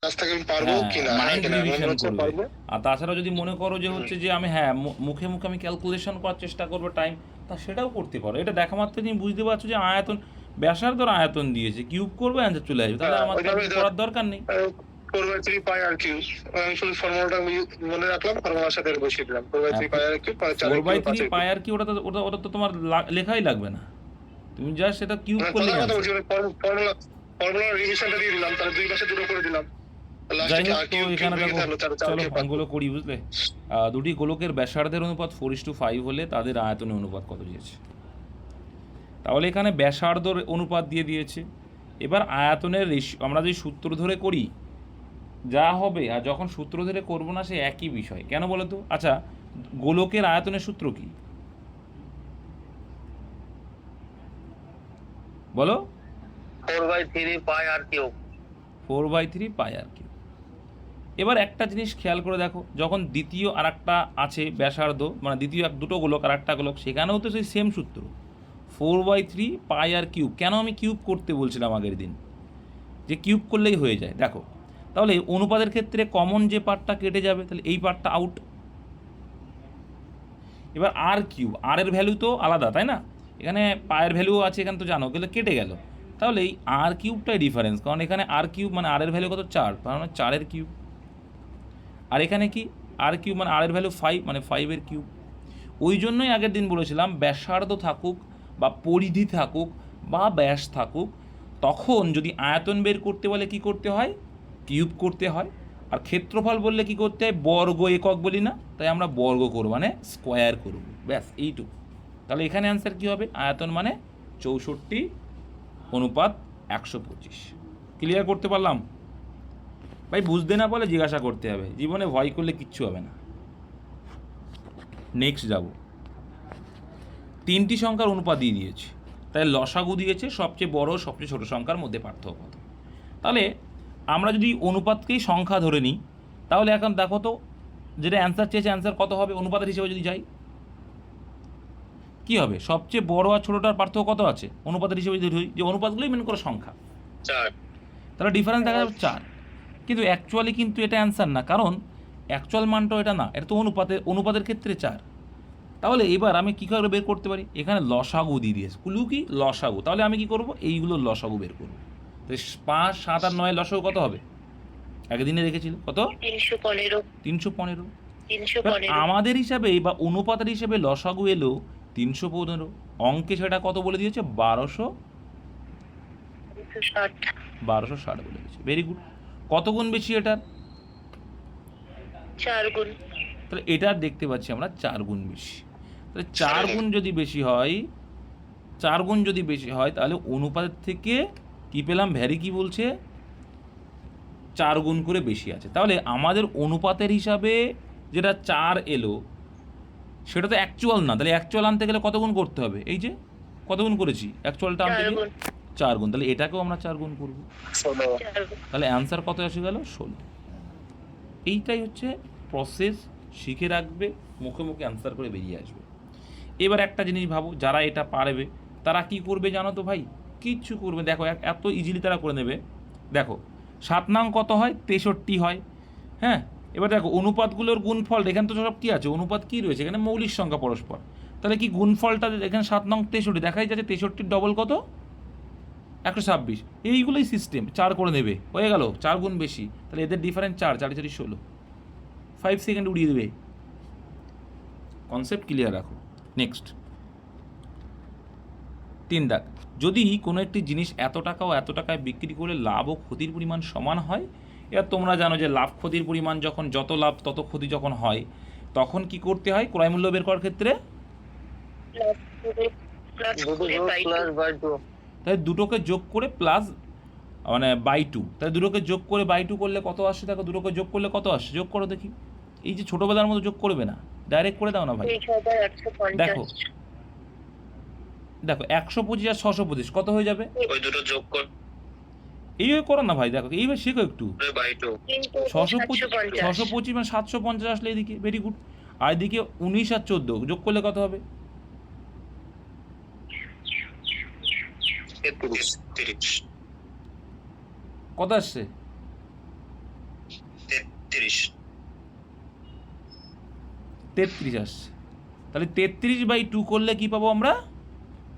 কাছ থেকে আমি পারবো হ্যাঁ, কিনা, হ্যাঁ মাইন্ড কিনা মনে রিভিশন হচ্ছে করবে। পারবো। আর তাছাড়া যদি মনে করো যে হচ্ছে যে আমি হ্যাঁ মুখে মুখে আমি ক্যালকুলেশন করার চেষ্টা করবো টাইম, তা সেটাও করতে পারো। এটা দেখা মাত্র তুমি বুঝতে পারছো যে আয়তন, ব্যাসার্ধর আয়তন দিয়েছে, কিউব করবে অ্যান্সার চলে আসবে, তাহলে হ্যাঁ আমার তার ওইভাবে কিছু করার দরকার নেই। 4/3 পাই আর কিউ। আমি শুধু ফর্মুলাটা মনে রাখলাম, ফর্মুলার সাথে বসিয়ে দিলাম, ফোর বাই হ্যাঁ, three pi r cube, four 4 cube by three 5 cube. Pi r কি, ওটা তো ওটা তো তোমার লেখাই লাগবে না, তুমি জাস্ট সেটা কিউব মানে করলেই কথার কথা অ্যান্সার। বলছি, মানে ফর্মুলার রিভিশনটা দিয়ে দিলাম, তাহলে দুই পাশে দুটো করে দিলাম, লাস্টে যাই কি হোক, আর তো কিউব কিউব এখানে ভেঙে দেখো, থাকলো, তাহলে 4 চলো কিউ 5 কিউ। অঙ্কগুলো করি বুঝলে। দুটি গোলকের ব্যাসার্ধের অনুপাত 4:5 হলে তাদের আয়তনের অনুপাত কত দিয়েছে? তাহলে এখানে ব্যাসার্ধর অনুপাত দিয়ে দিয়েছে। এবার আয়তনের আমরা যদি সূত্র ধরে করি যা হবে, আর যখন সূত্র ধরে করবো না সে একই বিষয়, কেন বলো তো? আচ্ছা, গোলকের আয়তনের সূত্র কি বলো? 4/3 পাই আর কিউ। 4/3 পাই আর কি। এবার একটা জিনিস খেয়াল করে দেখো, যখন দ্বিতীয় আর একটা আছে ব্যাসার্ধ, মানে দ্বিতীয় দুটো গোলক আর একটা গোলক, সেখানেও তো সেই সেম সূত্র, 4/3 পাই আর কিউব। কেন আমি কিউব করতে বলছিলাম আগের দিন, যে কিউব করলেই হয়ে যায়। দেখো, তাহলে অনুপাতের ক্ষেত্রে কমন যে পার্টটা কেটে যাবে, তাহলে এই পার্টটা আউট। এবার আর কিউব, আর এর ভ্যালু তো আলাদা, তাই না? এখানে পায়ের ভ্যালু আছে, এখানে তো জানো, গেলে কেটে গেল। তাহলে এই আর কিউবটাই ডিফারেন্স, কারণ এখানে আর কিউব মানে আর এর ভ্যালু কত, 4, মানে 4-এর কিউব। আর এখানে কি, আর কিউব মানে আর এর ভ্যালু 5, মানে 5-এর কিউব। ওই জন্যই আগের দিন বলেছিলাম, ব্যাসার্ধ থাকুক বা পরিধি থাকুক বা ব্যাস থাকুক, তখন যদি আয়তন বের করতে বলে কি করতে হয়, কিউব করতে হয়। আর ক্ষেত্রফল বললে কি করতে হয়, বর্গ একক বলি না, তাই আমরা বর্গ করব, মানে স্কোয়ার করব, ব্যাস এইটুকু। তাহলে এখানে অ্যান্সার কী হবে, আয়তন মানে 64:125। ক্লিয়ার করতে পারলাম? ভাই বুঝতে না পারলে জিজ্ঞাসা করতে হবে, জীবনে ভয় করলে কিচ্ছু হবে না। নেক্সট যাব, তিনটি সংখ্যার অনুপাত দিয়ে দিয়েছে, তাই লসাগু দিয়েছে সবচেয়ে বড় সবচেয়ে ছোট সংখ্যার মধ্যে পার্থক্য কত। তাহলে আমরা যদি অনুপাতকেই সংখ্যা ধরে নিই, তাহলে এখন দেখো তো, যেটা অ্যান্সার চেয়েছে অ্যান্সার কত হবে অনুপাতের হিসেবে যদি যাই, কী হবে? সবচেয়ে বড় আর ছোটোটার পার্থক্য কত আছে অনুপাতের হিসেবে যদি ধরি, যে অনুপাতগুলোই মেন করে সংখ্যা, 4। তাহলে ডিফারেন্স দেখা যাবে 4। কিন্তু অ্যাকচুয়ালি কিন্তু এটা অ্যান্সার না, কারণ অ্যাকচুয়াল মানটাও এটা না, এটা তো অনুপাতের ক্ষেত্রে 4। তাহলে এবার আমি কী করে বের করতে পারি, এখানে লসাগু দিয়ে দিয়েছে, কুলু কি লসাগু, তাহলে আমি কি করব, এইগুলো লসাগু বের করব। তো 5, 7 আর 9 লসাগু কত হবে? একদিনে রেখেছিল কত, 315। 315। এবার 315। আমাদের হিসাবে বা অনুপাতের হিসেবে লসাগু এলো 315, অঙ্কে সেটা কত বলে দিয়েছে, 60। 1260 বলে দিয়েছে। Very good. কত গুণ বেশি এটার? 4 গুণ। তাহলে এটার দেখতে পাচ্ছি আমরা 4 গুণ বেশি। তাহলে 4 গুণ যদি বেশি হয়, 4 গুণ যদি বেশি হয়, তাহলে অনুপাতের থেকে কি পেলাম, ভ্যারি কি বলছে, 4 গুণ করে বেশি আছে। তাহলে আমাদের অনুপাতের হিসাবে যেটা 4 এলো, সেটা তো অ্যাকচুয়াল না, তাহলে অ্যাকচুয়াল আনতে গেলে কত গুণ করতে হবে, এই যে কত গুণ করেছি অ্যাকচুয়ালটা আনতে 4 গিয়ে, গুণ। 4 গুণ। তাহলে এটাকেও আমরা 4 গুণ করব, 16। 4 গুণ। তাহলে অ্যান্সার কত এসে গেল, 16। এইটাই হচ্ছে প্রসেস, শিখে রাখবে, মুখে মুখে অ্যান্সার করে বেরিয়ে আসবে। এবার একটা জিনিস ভাবো, যারা এটা পারবে তারা কি করবে জানো তো ভাই, কিচ্ছু করবে, দেখো এত ইজিলি তারা করে নেবে। দেখো 7 নং কত হয়, 63 হয়, হ্যাঁ। এবার দেখো অনুপাতগুলোর গুণফল, এখানে তো সব কী আছে, অনুপাত কী রয়েছে এখানে, মৌলিক সংখ্যা পরস্পর। তাহলে কি গুণফলটা এখানে 7 নং 63, দেখাই যাচ্ছে 63 ডবল কত, 126। এইগুলোই সিস্টেম, 4 করে নেবে, হয়ে গেল 4 গুণ বেশি। তাহলে এদের ডিফারেন্স 4, 4 4 16, 5 সেকেন্ড উড়িয়ে দেবে। কনসেপ্ট ক্লিয়ার রাখো। নেক্সট 3 দাগ, যদি কোনো একটি জিনিস এত টাকা ও এত টাকায় বিক্রি করে লাভ ও ক্ষতির পরিমাণ সমান হয়, এবার তোমরা জানো যে লাভ ক্ষতির পরিমাণ যখন, যত লাভ তত ক্ষতি যখন হয়, তখন কি করতে হয় ক্রয় মূল্য বের করার ক্ষেত্রে, তাই দুটোকে যোগ করে প্লাস, মানে বাই 2, তাই দুটোকে যোগ করে বাই 2 করলে কত আসছে, দেখো দুটোকে যোগ করলে কত আসছে, যোগ করো দেখি। এই যে ছোটোবেলার মতো যোগ করবে না, ডাইরেক্ট করে দাও না ভাই। 2850। দেখো দেখো 125 আর 625 কত হয়ে যাবে, ওই দুটো যোগ করে এইভাবে করো না ভাই, দেখো এইভাবে শেখো একটু। বাই 2। 625 মানে 750 আসলে এদিকে, ভেরি গুড। আর এদিকে 19 আর 14 যোগ করলে কত হবে, 30। কত আসছে, 33 আসছে। তাহলে 33/2 করলে কি পাবো আমরা?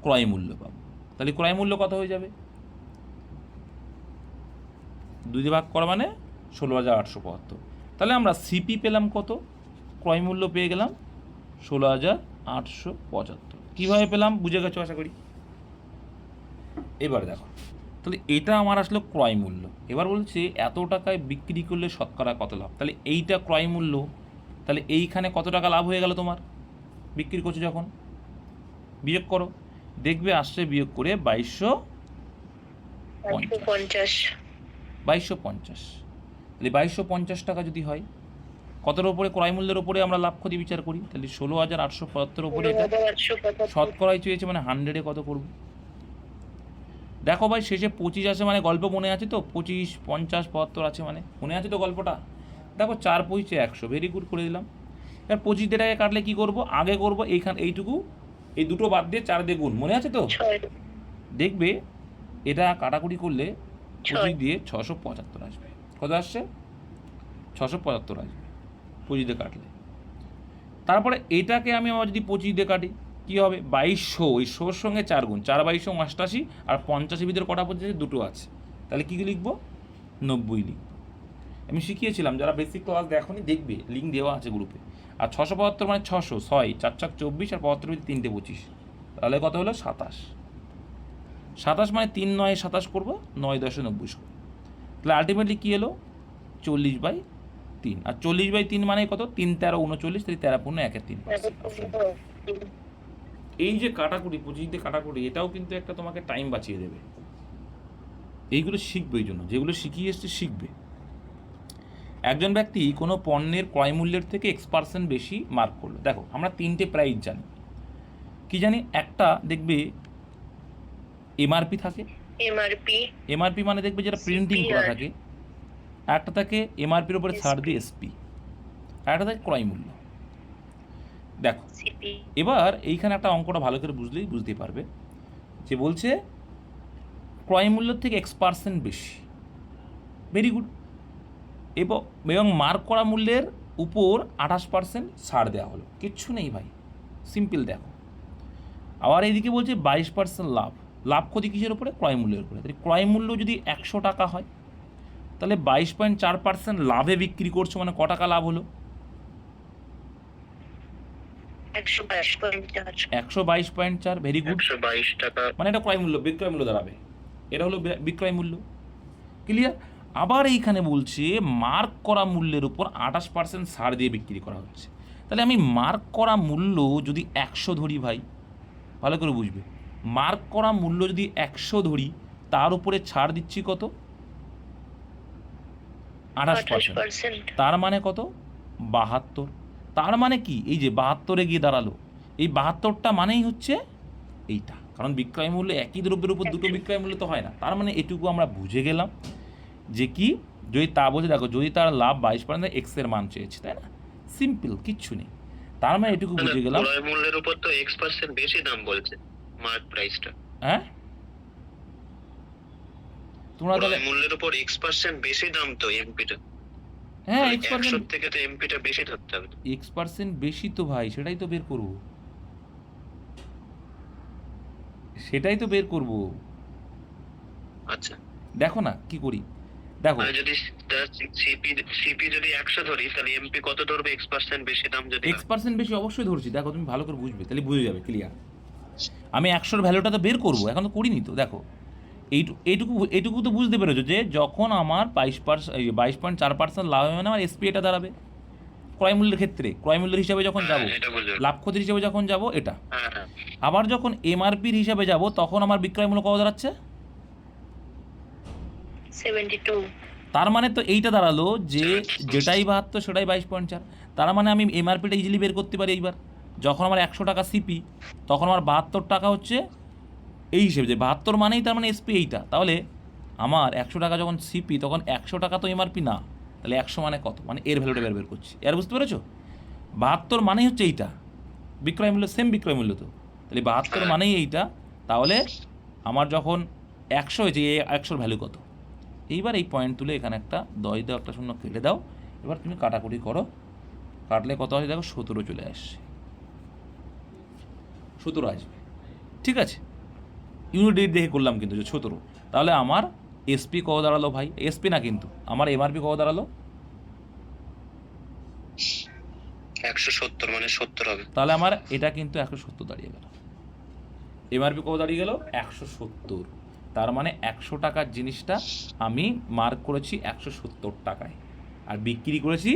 ক্রয় মূল্য পাবো। তাহলে ক্রয় মূল্য কত হয়ে যাবে? 2 দিয়ে ভাগ করা মানে 16,875। তাহলে আমরা সিপি পেলাম কত? ক্রয় মূল্য পেয়ে গেলাম 16,875। কীভাবে পেলাম বুঝে গেছো আশা করি। এবার দেখো, তাহলে এটা আমার আসলে ক্রয় মূল্য। এবার বলছে এত টাকায় বিক্রি করলে শতকরা কত লাভ। তাহলে এইটা ক্রয় মূল্য, তাহলে এইখানে কত টাকা লাভ হয়ে গেল তোমার বিক্রি করছো যখন? বিয়োগ করো, দেখবে আসছে বিয়োগ করে 2250। 2250। তাহলে 2250 টাকা যদি হয়, কতর ওপরে? ক্রয় মূল্যের ওপরে আমরা লাভ ক্ষতি বিচার করি। তাহলে 16,875 ওপরে এটা শতকরাই চেয়েছে, মানে 100-এ কত করবো? দেখো ভাই, শেষে 25 আছে মানে গল্প মনে আছে তো? 25, 50, 75 আছে মানে মনে আছে তো গল্পটা? দেখো 4 25 100, ভেরি গুড করে দিলাম। এবার 25 দিয়ে টাকা কাটলে কী করবো? আগে করবো এইটুকু, এই দুটো বাদ দিয়ে 4 দিয়ে গুণ, মনে আছে তো? দেখবে এটা কাটাকুটি করলে 25 দিয়ে 675 আসবে। কত আসছে? 675 আসবে 25 দিয়ে কাটলে। তারপরে এটাকে আমি আবার যদি 25 দিয়ে কাটি কী হবে? 2200, ওই 100-র সঙ্গে 4 গুণ, 4 22 88, আর 50-এর ভিতরে কটা পর্যন্ত? দুটো আছে। তাহলে কী লিখবো? 90 লিখব। আমি শিখিয়েছিলাম, যারা বেসিক ক্লাস দেখোনি দেখবে, লিঙ্ক দেওয়া আছে গ্রুপে। আর 675 মানে 600, 6 4 4 24, আর 75 ভিতরে 3 25, তাহলে কত হলো? 27। 27 মানে 3 9 27 করবো, 9 10 90। তাহলে আলটিমেটলি কী এলো? 40/3। আর 40/3 মানে কত? 3 13 39, তাহলে 13.1 3%। এই যে কাটাকুটি, 25 দিয়ে কাটাকুটি, এটাও কিন্তু একটা তোমাকে টাইম বাঁচিয়ে দেবে। এইগুলো শিখবে, এই জন্য যেগুলো শিখিয়ে এসছে শিখবে। একজন ব্যক্তি কোনো পণ্যের ক্রয় মূল্যের থেকে X% বেশি মার্ক করলো। দেখো আমরা 3টে প্রাইস জানি। কি জানি? একটা দেখবে এমআরপি থাকে, এমআরপি মানে দেখবে যেটা প্রিন্টিং করা থাকে। একটা থাকে এমআরপির উপরে ছাড় দিয়ে এসপি, আর একটা থাকে ক্রয় মূল্য। দেখো এবার এইখানে একটা অঙ্কটা ভালো করে বুঝলেই বুঝতে পারবে, যে বলছে ক্রয় মূল্যের থেকে X% বেশি, ভেরি গুড। এবং মার্ক করা মূল্যের উপর 28% ছাড় দেওয়া হলো। কিচ্ছু নেই ভাই, সিম্পল। দেখো আবার এইদিকে বলছে 22% লাভ। লাভ ক্ষতি কিসের উপরে? ক্রয় মূল্যের উপরে। তাহলে ক্রয় মূল্য যদি 100 টাকা হয়, তাহলে 22.4% লাভে বিক্রি করছো, মানে ক টাকা লাভ হলো? 122.4। ভেরি গুড, 122 টাকা, মানে এটা ক্রয় মূল্য, বিক্রয় মূল্য দাঁড়াবে। এটা হলো বিক্রয় মূল্য। ক্লিয়ার? আবার এইখানে বলছে মার্ক করা মূল্যের উপর 28% ছাড় দিয়ে বিক্রি করা হচ্ছে। তাহলে আমি মার্ক করা মূল্য যদি 100 ধরি, ভাই ভালো করে বুঝবে, মার্ক করা মূল্য যদি 100 ধরি, তার উপরে ছাড় দিচ্ছি কত? 28%। তার মানে কত? 72। তার মানে কি? এই যে 72-এ গিয়ে দাঁড়ালো, এই 72টা মানেই হচ্ছে এইটা। কারণ বিক্রয় মূল্য একই দ্রব্যের উপর দুটো বিক্রয় মূল্য তো হয় না। তার মানে এটুকু আমরা বুঝে গেলাম যে কি, যদি তা বলছে, দেখো যদি তার লাভ 22% এক্সের মান চেয়েছে, তাই না? সিম্পল, কিচ্ছু নেই। তার মানে এটুকু বুঝে গেলাম ক্রয় মূল্যের উপর তো X% বেশি দাম বলছে মার্ক প্রাইসটা। হ্যাঁ, তোমরা তাহলে মূল্যের উপর X% বেশি দাম তো এমপিটা। হ্যাঁ, X% থেকে তো এমপিটা বেশি ধরতে হবে। X% বেশি তো ভাই, সেটাই তো বের করব, সেটাই তো বের করব। আচ্ছা দেখো না কি করি, দেখো যদি সিপি যদি 100 ধরি, তাহলে এমপি কত ধরবে? X% বেশি দাম যদি X% বেশি অবশ্যই ধরছি। দেখো তুমি ভালো করে বুঝবে, তাহলে বুঝে যাবে ক্লিয়ার। আমি 100-র ভ্যালুটা তো বের করবো, এখন তো করিনি তো। দেখো এইটুকু তো বুঝতে পেরেছো যে যখন আমার 22.4% লাভ হবে, মানে আমার এসপি এটা দাঁড়াবে ক্রয় মূল্যের ক্ষেত্রে, ক্রয় মূল্যের হিসাবে যখন যাবো, লাভ ক্ষতির হিসাবে যখন যাবো এটা। আবার যখন এমআরপির হিসাবে যাব, তখন আমার বিক্রয় মূল্য কত দাঁড়াচ্ছে? 72। তার মানে তো এইটা দাঁড়ালো যে যেটাই 72 সেটাই 22.4। তার মানে আমি এমআরপিটা ইজিলি বের করতে পারি। এইবার যখন আমার 100 টাকা সিপি, তখন আমার 72 টাকা হচ্ছে এই হিসেবে, যে 72 মানেই তার মানে এসপি এইটা। তাহলে আমার 100 টাকা যখন সিপি, তখন 100 টাকা তো এমআরপি না, তাহলে 100 মানে কত? মানে এর ভ্যালুটা বের করছি। এর বুঝতে পেরেছো? 72 মানেই হচ্ছে এইটা বিক্রয় মূল্য, সেম বিক্রয় মূল্য তো। তাহলে 72 মানেই এইটা। তাহলে আমার যখন 100 হয়েছে, এই 100-র ভ্যালু কত? এইবার এই পয়েন্ট তুলে এখানে একটা 10 দাও, একটা শূন্য কেটে দাও। এবার তুমি কাটাকুটি করো, কাটলে কত আছে দেখো 17 চলে আসছে, 17 আসবে, ঠিক আছে। ইউনিট রেট দেখে করলাম কিন্তু যে 17, তাহলে আমার এসপি কত দাঁড়ালো ভাই? এসপি না কিন্তু, আমার এমআরপি কত দাঁড়ালো? 170 মানে 70 হবে। তাহলে আমার এটা কিন্তু 170 দাঁড়িয়ে গেল। এমআরপি কত দাঁড়িয়ে গেল? 170। তার মানে 100 টাকার জিনিসটা আমি মার্ক করেছি 170 টাকায়, আর বিক্রি করেছি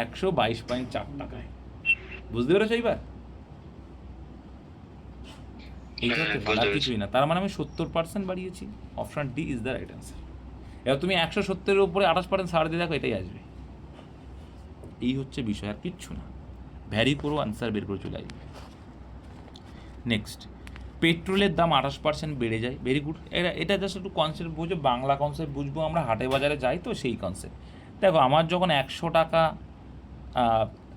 122.4 টাকায়। বুঝতে পেরেছো এইবার? এইটা হচ্ছে ভালো, আর কিছুই না। তার মানে আমি 70% বাড়িয়েছি। Option D is the right answer. এবার তুমি 170-এর উপরে 28% ছাড় দিয়ে দেখো, এটাই আসবে। এই হচ্ছে বিষয়, আর কিচ্ছু না। ভ্যারি করো, আনসার বের করে চলে আসবে। নেক্সট, পেট্রোলের দাম 28% বেড়ে যায়। Very good. এটা জাস্ট একটু কনসেপ্ট বুঝো, বাংলা কনসেপ্ট বুঝবো আমরা, হাটে বাজারে যাই তো সেই কনসেপ্ট। দেখো আমার যখন 100 টাকা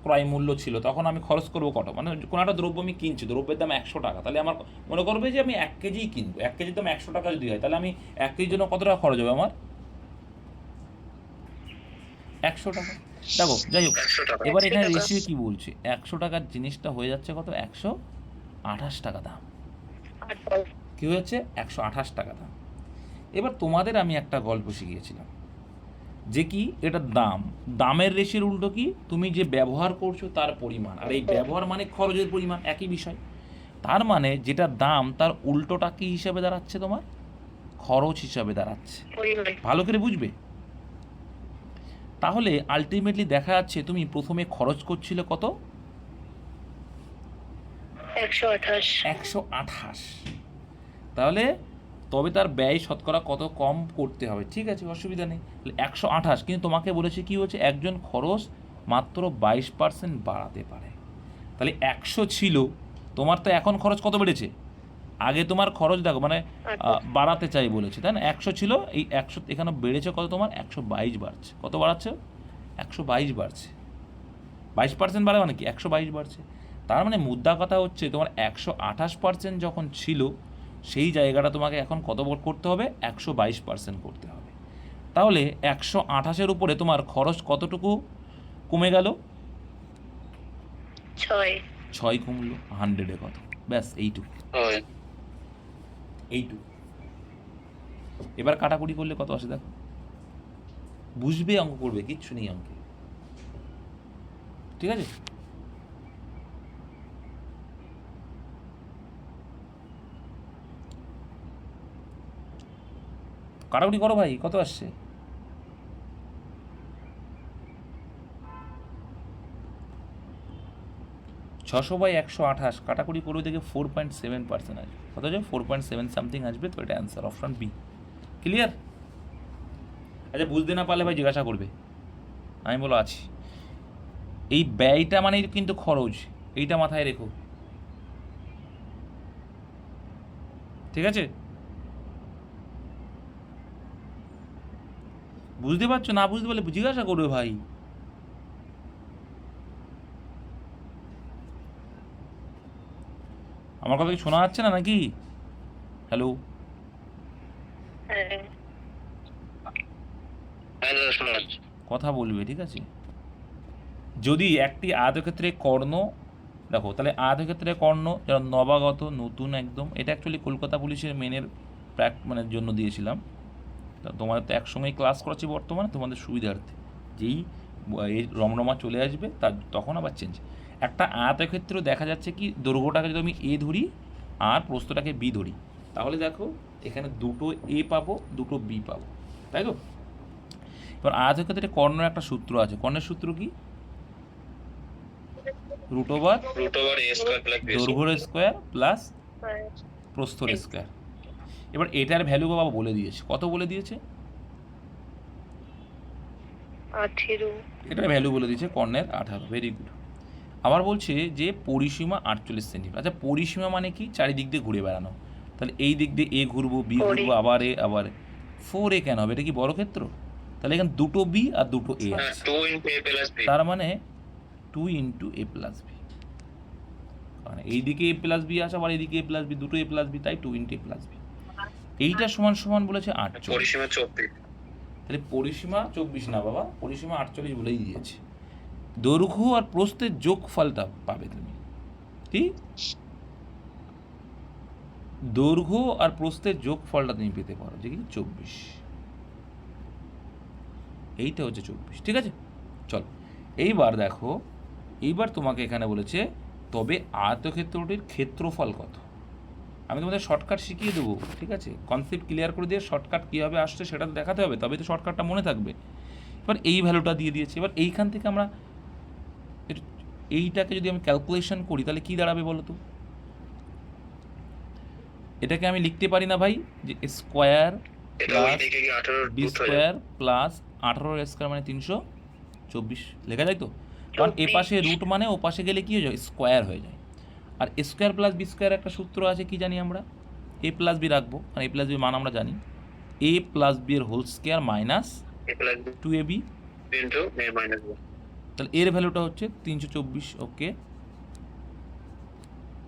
ক্রয় মূল্য ছিল, তখন আমি খরচ করবো কত? মানে কোনো একটা দ্রব্য আমি কিনছি, দ্রব্যের দাম 100 টাকা, তাহলে আমার মনে করবে যে আমি 1 কেজিই কিনবো, 1 কেজির দাম 100 টাকা যদি হয়, তাহলে আমি 1 কেজির জন্য কত টাকা খরচ হবে আমার? 100 টাকা। দেখো যাই হোক, 100 টাকা। এবার এখানে 100 টাকা। রেশিও কি বলছে? 100 টাকার জিনিসটা হয়ে যাচ্ছে কত? 128 টাকা দাম। কী হয়েছে? 128 টাকা দাম। এবার তোমাদের আমি একটা গল্প শিখিয়েছিলাম যে কি, এটা দাম, দামের রেশিওর উল্টো কি, তুমি যে ব্যবহার করছো তার পরিমাণ, আর এই ব্যবহার মানে খরচের পরিমাণ, একই বিষয়। তার মানে যেটা দাম তার উল্টোটা কি হিসাবে দাঁড়াচ্ছে? তোমার খরচ হিসাবে দাঁড়াচ্ছে। ভালো করে বুঝবে। তাহলে আলটিমেটলি দেখা যাচ্ছে তুমি প্রথমে খরচ করছিলে কত? 128। তাহলে তবে তার ব্যয় শতকরা কত কম করতে হবে, ঠিক আছে, অসুবিধা নেই। 128, কিন্তু তোমাকে বলেছে কি হচ্ছে, একজন খরচ মাত্র 22% বাড়াতে পারে। তাহলে 100 ছিল, তোমার তো এখন খরচ কত বেড়েছে? আগে তোমার খরচ দেখো, মানে বাড়াতে চাই বলেছে, তাই না? 100 ছিল, এই 100 এখানে বেড়েছে কত? তোমার 122 বাড়ছে। কত বাড়াচ্ছে? 122 বাড়ছে। 22% বাড়ে মানে কি? 122 বাড়ছে। তার মানে মুদ্রা কথা হচ্ছে, তোমার 128% যখন ছিল, সেই জায়গাটা তোমাকে এখন কত করতে হবে? 122% করতে হবে। তাহলে 128-এর উপরে তোমার খরচ কতটুকু কমে গেল? 6 কমলো। 100-এ কত? ব্যাস এইটুকু। এবার কাটাকুটি করলে কত আসে দেখো, বুঝবে, অঙ্ক করবে, কিচ্ছু নেই অঙ্কে, ঠিক আছে? কাটাকুটি করো ভাই, কত আসছে? ছশো বাই 128 কাটাকুটি করবে, দেখে 4.7% আসবে। কত আসবে? 4.7 সামথিং আসবে। তো এটা অ্যান্সার, অপশন বি। ক্লিয়ার? আচ্ছা, বুঝতে না পারলে ভাই জিজ্ঞাসা করবে, আমি বলো আছি। এই ব্যয়টা মানে কিন্তু খরচ, এইটা মাথায় রেখো, ঠিক আছে? বুঝতে পারছো? না বুঝতে পারলে জিজ্ঞাসা করবে ভাই। আমার কথা কি শোনা যাচ্ছে না নাকি? হ্যালো, কথা বলবে, ঠিক আছে? যদি একটি আয়তক্ষেত্রে কর্ণ, দেখো তাহলে আয়তক্ষেত্রে কর্ণ যারা নবাগত, নতুন একদম, এটা অ্যাকচুয়ালি কলকাতা পুলিশের মেনের মানে জন্য দিয়েছিলাম। তা তোমাদের তো একসঙ্গেই ক্লাস করাচ্ছি বর্তমানে, তোমাদের সুবিধার্থে। যেই এই রমরমা চলে আসবে তার তখন আবার চেঞ্জ। একটা আয়তক্ষেত্র দেখা যাচ্ছে কি, দৈর্ঘ্যটাকে যদি আমি এ ধরি আর প্রস্থটাকে বি ধরি, তাহলে দেখো এখানে দুটো এ পাবো, দুটো বি পাবো, তাই তো? এবার আয়তক্ষেত্রে কর্ণের একটা সূত্র আছে। কর্ণের সূত্র কি? রুট ওভার দৈর্ঘ্যের স্কোয়ার প্লাস প্রস্থের স্কোয়ার। এবার এটার ভ্যালু বাবা বলে দিয়েছে, কত বলে দিয়েছে? 18। এটার ভ্যালু বলে দিয়েছে কর্ণের 18। Very good. আবার বলছে যে পরিসীমা 48 সেন্টিমিটার। আচ্ছা, পরিসীমা মানে কি? চারিদিক দিয়ে ঘুরে বেড়ানো। তাহলে এই দিক দিয়ে এ ঘুরবো, বি ঘুরবো, আবার এ, আবার 4a কেন হবে? এটা কি বর্গক্ষেত্র? তাহলে এখানে দুটো বি আর দুটো এ আছে, তার মানে 2 ইন্টু এ প্লাস বি। মানে এইদিকে এ প্লাস বি আছে, আবার এইদিকে এ প্লাস বি, দুটো এ প্লাস বি, তাই 2 ইন্টু এ প্লাস বি। এইটা সমান সমান বলেছে 48। তাহলে পরিসীমা 24 না বাবা, পরিসীমা 48 বলেই দিয়েছে। দৈর্ঘ্য আর প্রস্থের যোগফলটা পাবে তুমি, ঠিক? দৈর্ঘ্য আর প্রস্থের যোগফলটা তুমি পেতে পারো, যে কি 24। এইটা হচ্ছে 24, ঠিক আছে? চলো এইবার দেখো, এইবার তোমাকে এখানে বলেছে তবে আয়তক্ষেত্রটির ক্ষেত্রফল কত। আমি তোমাদের শর্টকাট শিখিয়ে দেবো, ঠিক আছে? কনসেপ্ট ক্লিয়ার করে দিয়ে শর্টকাট কীভাবে আসছে সেটা তো দেখাতে হবে, তবে তো শর্টকাটটা মনে থাকবে। এবার এই ভ্যালুটা দিয়ে দিয়েছি, এবার এইখান থেকে আমরা এইটাকে যদি আমি ক্যালকুলেশন করি তাহলে কী দাঁড়াবে বলো তো? এটাকে আমি লিখতে পারি না ভাই, যে square plus b square plus 18 square মানে 324 লেখা যায় তো? কারণ এ পাশে রুট মানে ও পাশে গেলে কী হয়ে যায়, স্কোয়ার হয়ে যায়। আর স্কোয়ার প্লাস বি স্কোয়ার একটা সূত্র আছে, কি জানি আমরা, এ প্লাস বি রাখবো, আর এ প্লাস বি মান আমরা জানি, এ প্লাস বি এর হোল স্কোয়ার মাইনাস 2ab, তাহলে এর ভ্যালুটা হচ্ছে 324। ওকে,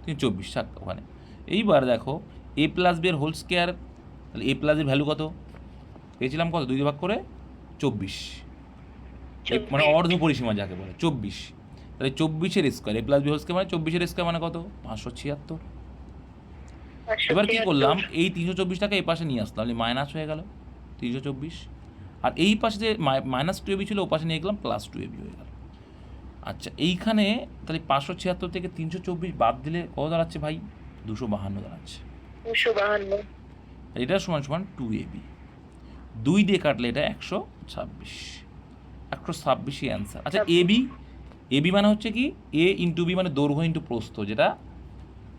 324 থাক ওখানে। এইবার দেখো এ প্লাস বি এর হোল স্কোয়ার, তাহলে এ প্লাস এর ভ্যালু কত পেয়েছিলাম, কত 2 দিয়ে ভাগ করে 24, মানে অর্ধ পরিসীমা যাকে বলে 24। তাহলে 24-এর স্কোয়ার, এ প্লাস বি হোল স্কোয়ার মানে 24-এর স্কোয়ার মানে কত, 576। এবার কি করলাম, এই 324টাকে এই পাশে নিয়ে আসলাম, মাইনাস হয়ে গেল 324, আর এই পাশে যে মাইনাস 2ab ছিল ও পাশে নিয়ে গেলাম প্লাস 2ab হয়ে গেল। আচ্ছা, এইখানে তাহলে 576 থেকে 324 বাদ দিলে কত দাঁড়াচ্ছে ভাই, 252 দাঁড়াচ্ছে। 252, এটা সমান সমান 2ab, 2 দিয়ে কাটলে এটা 126, 126ই অ্যান্সার। আচ্ছা, এবি মানে হচ্ছে কি, এ ইন্টু বি মানে দৈর্ঘ্য ইন্টু প্রস্থ, যেটা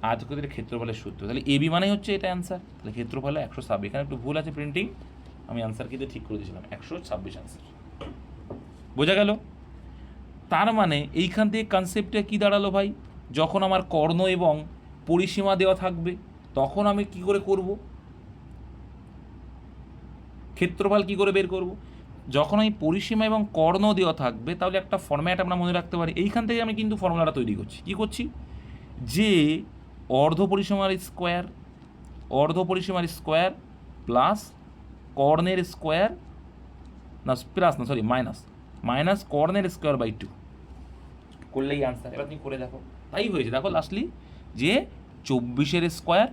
আয়তক্ষেত্রের ক্ষেত্রফলের সূত্র। তাহলে এবি মানে হচ্ছে এটা অ্যান্সার, তাহলে ক্ষেত্রফলে 126। এখানে একটু ভুল আছে প্রিন্টিং, আমি অ্যান্সার কিন্তু ঠিক করে দিয়েছিলাম, 126 অ্যান্সার। বোঝা গেল? তার মানে এইখান থেকে কনসেপ্টে কি দাঁড়ালো ভাই, যখন আমার কর্ণ এবং পরিসীমা দেওয়া থাকবে তখন আমি কি করে করব, ক্ষেত্রফল কি করে বের করব? যখন আমি পরিসীমা এবং কর্ণ দেওয়া থাকবে তাহলে একটা ফর্ম্যাট আমরা মনে রাখতে পারি। এইখান থেকে আমি কিন্তু ফর্মুলাটা তৈরি করছি, কি করছি, যে অর্ধ পরিসীমার স্কোয়ার প্লাস কর্ণের স্কোয়ার, না প্লাস না সরি মাইনাস কর্ণের স্কোয়ার বাই 2 করলেই আনসার। এবার তুমি করে দেখো, তাই হয়েছে। দেখো লাস্টলি যে 24-এর স্কোয়ার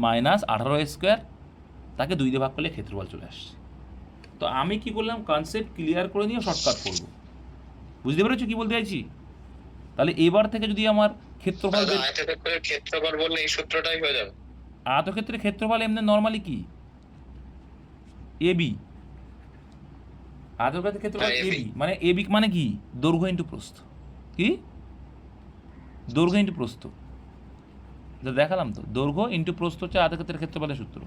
মাইনাস 18 স্কোয়ার, তাকে 2 দিয়ে ভাগ করলে ক্ষেত্রফল চলে আসছে। তো আমি কি করলাম, কনসেপ্ট ক্লিয়ার করে নিয়ে শর্টকাট করবো। বুঝতে পেরেছো কি বলতে চাইছি? তাহলে এবার থেকে যদি আমার ক্ষেত্রফল বললে এই সূত্রটাই হয়ে যাবে। আয়তক্ষেত্রের ক্ষেত্রফল এমনি নর্মালি কি, এবি। আয়তক্ষেত্রের ক্ষেত্রফল এবি মানে, এবি মানে কি, দৈর্ঘ্য ইন্টু প্রস্থ। কি দৈর্ঘ্য ইন্টু প্রস্থ, দেখালাম তো, দৈর্ঘ্য ইন্টু প্রস্থ হচ্ছে আয়তক্ষেত্রের ক্ষেত্রফলের সূত্র।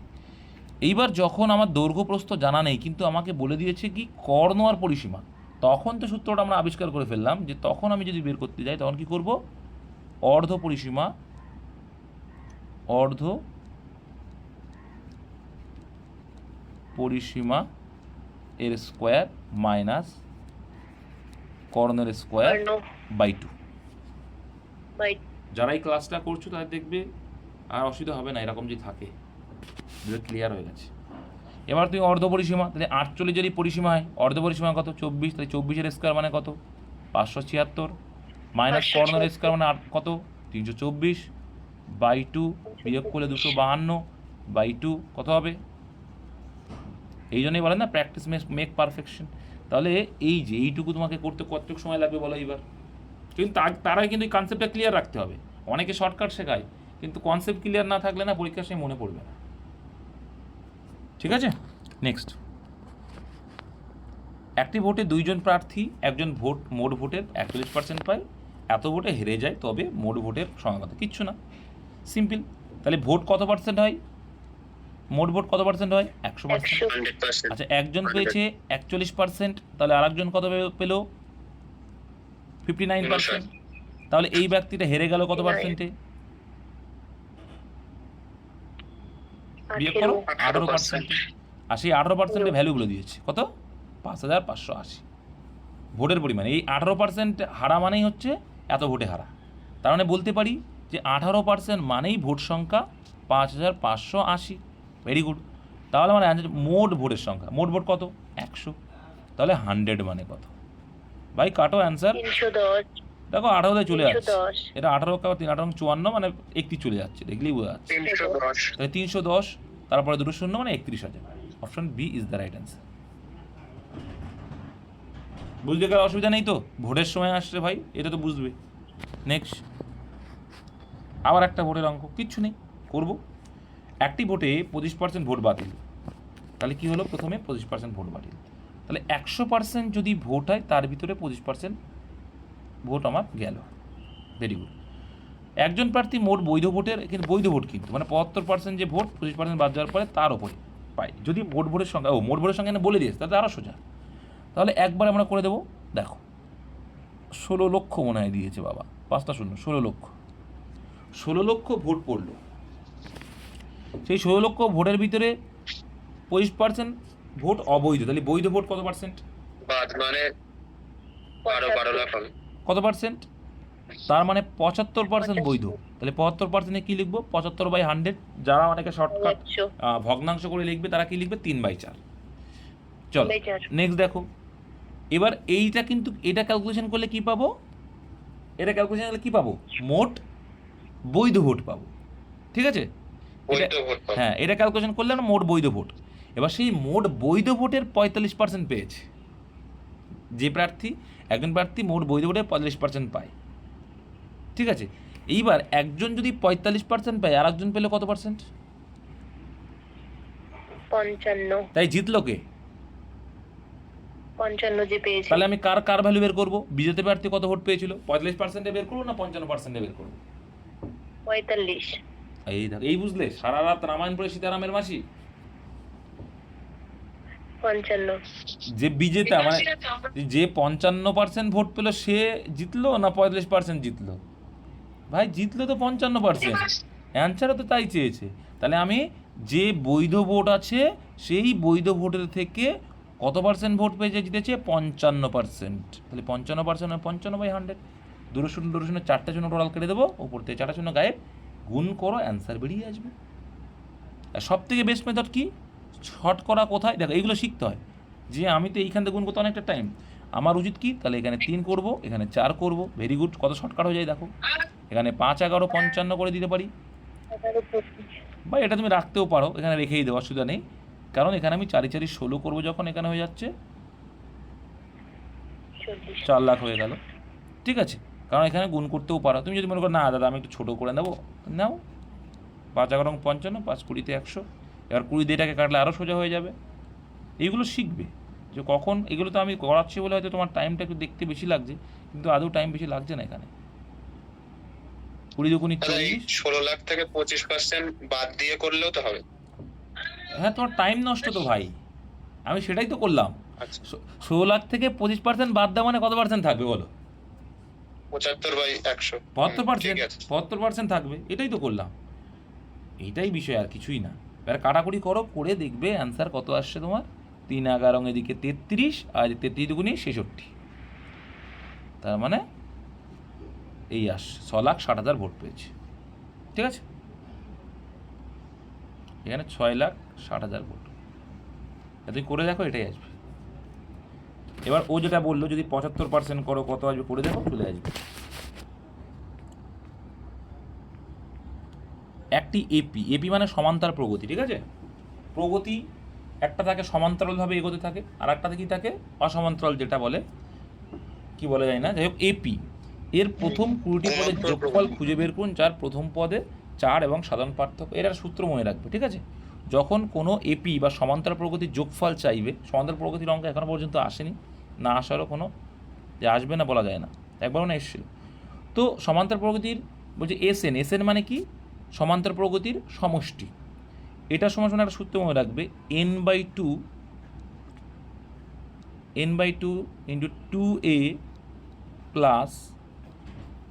এইবার যখন আমার দৈর্ঘ্য প্রস্থ জানা নেই, কিন্তু আমাকে বলে দিয়েছে কি কর্ণ আর পরিসীমা, তখন তো সূত্রটা আমরা আবিষ্কার করে ফেললাম, যে তখন আমি যদি বের করতে যাই তখন কি করব, অর্ধ পরিসীমা এর স্কোয়ার মাইনাস কর্ণের স্কোয়ার বাই 2। যারা এই ক্লাসটা করছো তাদের দেখবে আর অসুবিধা হবে না, এরকম যদি থাকে ক্লিয়ার হয়ে গেছে। এবার তুমি অর্ধ পরিসীমা, তাহলে 48 যদি পরিসীমা হয়, অর্ধ পরিসীমা কত 24, তাহলে 24-এর স্কোয়ার মানে কত 576, মাইনাস কর্ণের স্কোয়ার মানে কত 324 বাই 2, বিয়োগ করলে 252 বাই 2 কত হবে? এই জন্যই বলেন না প্র্যাকটিস মেক পারফেকশন। তাহলে এই যে এইটুকু তোমাকে করতে কতটুকু সময় লাগবে বলো এইবার? কিন্তু তার আগে কিন্তু এই কনসেপ্টটা ক্লিয়ার রাখতে হবে। অনেকে শর্টকাট শেখায়, কিন্তু কনসেপ্ট ক্লিয়ার না থাকলে না পরীক্ষার সময় মনে পড়বে না। ঠিক আছে, নেক্সট। একটি ভোটে 2 জন প্রার্থী, একজন মোট ভোটের 41% পায়, এত ভোটে হেরে যায়, তবে মোট ভোটের সংখ্যা কত? কিচ্ছু না, সিম্পল। তাহলে ভোট কত পার্সেন্ট হয়, মোট ভোট কত পার্সেন্ট হয়? 100%। আচ্ছা, একজন পেয়েছে 41%, তাহলে আরেকজন কত পেল? 59%। তাহলে এই ব্যক্তিটা হেরে গেল কত পার্সেন্টে? বিয়োগ করো 18%। আর সেই 18%-এ ভ্যালু বলে দিয়েছে কত? 5580 ভোটের পরিমাণ। এই 18% হারা মানেই হচ্ছে এত ভোটে হারা। তার মানে বলতে পারি যে 18% মানেই ভোট সংখ্যা 5580। Very good. তাহলে আমার অ্যান্সার মোট ভোটের সংখ্যা, মোট ভোট কত 100, তাহলে 100 মানে কত ভাই? কাটো অ্যান্সার। 310। দেখো 18 চলে যাচ্ছে, 310। এটা 18 3 18 54 মানে 31 চলে যাচ্ছে, দেখলেই বোঝা যাচ্ছে। 310। তাহলে 310 তারপরে দুটো শূন্য মানে 31,000। Option b is the right answer. বুঝতে গেলে অসুবিধা নেই তো, ভোটের সময় আসছে ভাই, এটা তো বুঝবে। নেক্সট আবার একটা ভোটের অঙ্ক, কিচ্ছু নেই, করব। একটি ভোটে 25% ভোট বাতিল, তাহলে কি হলো? প্রথমে 25% ভোট বাতিল, তাহলে 100% যদি ভোট হয় তার ভিতরে 25% ভোট আমার গেল। Very good. একজন প্রার্থী মোট বৈধ ভোটের, এখানে বৈধ ভোট কিন্তু মানে 75% যে ভোট 25% বাদ যাওয়ার পরে তার ওপরে পাই। যদি ভোটের সংখ্যা, মোট ভোটের সংখ্যা বলে দিয়েছে, তাহলে আরও সোজা। তাহলে একবার আমরা করে দেবো। দেখো 16 লক্ষ মনে হয় দিয়েছে বাবা, 5টা শূন্য, 16 লক্ষ ভোট পড়লো। সেই 16 লক্ষ ভোটের ভিতরে 25% ভোট অবৈধ, তাহলে বৈধ ভোট কত পার্সেন্ট? বাদ মানে 12 লাখ হবে। কত পার্সেন্ট? তার মানে 75% বৈধ। তাহলে 75%-এ কী লিখবো? 75/100। যারা অনেকে শর্টকাট 100। ভগ্নাংশ করে লিখবে তারা কি লিখবে? 3/4। চলো 3/4। নেক্সট দেখো, এবার এইটা কিন্তু এটা ক্যালকুলেশন করলে কি পাবো? এটা ক্যালকুলেশন করলে কি পাবো? মোট বৈধ ভোট পাবো, ঠিক আছে? বৈধ ভোট পাবো। হ্যাঁ, এটা ক্যালকুলেশন করলে না মোট বৈধ ভোট। এবার সেই মোট বৈধ ভোটের 45% পেয়েছে যে প্রার্থী, একজন প্রার্থী মোট বৈধ ভোটের 45% পায়, ঠিক আছে? এইবার একজন যদি 45% পায় আর একজন পেলে কত পার্সেন্ট? 55। তাই জিতলো কে? 55 যে পেয়েছে। তাহলে আমি কার কার ভ্যালু বের করবো? বিজেপি প্রার্থী কত ভোট পেয়েছিল? 45%-এ বের করবো না 55%-এ বের করবো? 45। এই দেখো, এই বুঝলে সারা রাত রামায়ণ পড়ে সীতারামের মাসি। 55। যে বিজেতা মানে যে 55% ভোট পেলো সে জিতলো না 45% জিতলো? ভাই জিতলো তো 55%, অ্যান্সারও তো তাই চেয়েছে। তাহলে আমি যে বৈধ ভোট আছে সেই বৈধ ভোটের থেকে কত পার্সেন্ট ভোট পেয়েছে, জিতেছে 55%। তাহলে 55% 55/100, দুটো শূন্য 4টে শূন্য টোটাল কেটে দেবো, ওপর থেকে 4টা শূন্য গায়েব, গুণ করো, অ্যান্সার বেরিয়ে আসবে। আর সব থেকে বেস্ট মেথড কি? শর্ট করা কোথায়? দেখো এইগুলো শিখতে হয়, যে আমি তো এইখান থেকে গুণ করতে অনেকটা টাইম, আমার উচিত কি? তাহলে এখানে 3 করব, এখানে 4 করব, ভেরি গুড, কত শর্টকাট হয়ে যায় দেখো। এখানে 5 11 55 করে দিতে পারি, 11-25। বা এটা তুমি রাখতেও পারো, এখানে রেখেই দেওয়া, অসুবিধা নেই। কারণ এখানে আমি 4 4 16 করবো, যখন এখানে হয়ে যাচ্ছে 40। 4 লাখ হয়ে গেল, ঠিক আছে? কারণ এখানে গুণ করতেও পারো। তুমি যদি মনে করো না দাদা আমি একটু ছোটো করে নেবো, নাও, 5 11 55, 5 20 100, এবার 20 দিয়ে এটাকে কাটলে আরও সোজা হয়ে যাবে। এইগুলো শিখবে যে কখন, এগুলো তো আমি করাচ্ছি বলে হয়তো তোমার টাইমটা একটু দেখতে বেশি লাগছে, কিন্তু আদৌ টাইম বেশি লাগছে না এখানে। 20 দুগুণী 40। 16 লাখ থেকে 25% বাদ দিয়ে করলেও তো হবে। হ্যাঁ, তোমার টাইম নষ্ট তো ভাই, আমি সেটাই তো করলাম। আচ্ছা, 16 লাখ থেকে 25% বাদ দেওয়া মানে কত পার্সেন্ট থাকবে বলো? 75/100। 72%, ঠিক আছে। 72% থাকবে, এটাই তো করলাম। এইটাই বিষয়, আর কিছুই না। এবার কাটাকুটি করো, করে দেখবে অ্যান্সার কত আসছে তোমার। 3 11 এদিকে 33, আর 33 দুগুণী 66, তার মানে এই আসছে 6,60,000 ভোট পেয়েছে, ঠিক আছে? এখানে 6,60,000 ভোট, তুমি করে দেখো, এটাই আসবে। এবার ও যেটা বললো যদি 75% করো কত আসবে, করে দেখো, চলে আসবে। একটি এপি মানে সমান্তরাল প্রগতি, ঠিক আছে? প্রগতি একটা থাকে সমান্তরালভাবে এগোতে থাকে, আর একটা কি থাকে অসমান্তরাল, যেটা বলে কি বলে যায় না, যাই হোক এপি। এর প্রথম 20টি পদের যোগফল খুঁজে বের করুন, যার প্রথম পদে 4 এবং সাধারণ পার্থক্য। এর একটা সূত্র মনে রাখবে, ঠিক আছে? যখন কোনো এপি বা সমান্তরাল প্রগতির যোগফল চাইবে, সমান্তরাল প্রগতির অঙ্ক এখনো পর্যন্ত আসেনি, না আসারও কোনো যে আসবে না বলা যায় না, একবারও না এসেছিল। তো সমান্তরাল প্রগতির বলছে এসএন মানে কি? সমান্তরাল প্রগতির সমষ্টি। এটা সমান একটা সূত্র মনে রাখবে, n/2 ইন্টু 2a প্লাস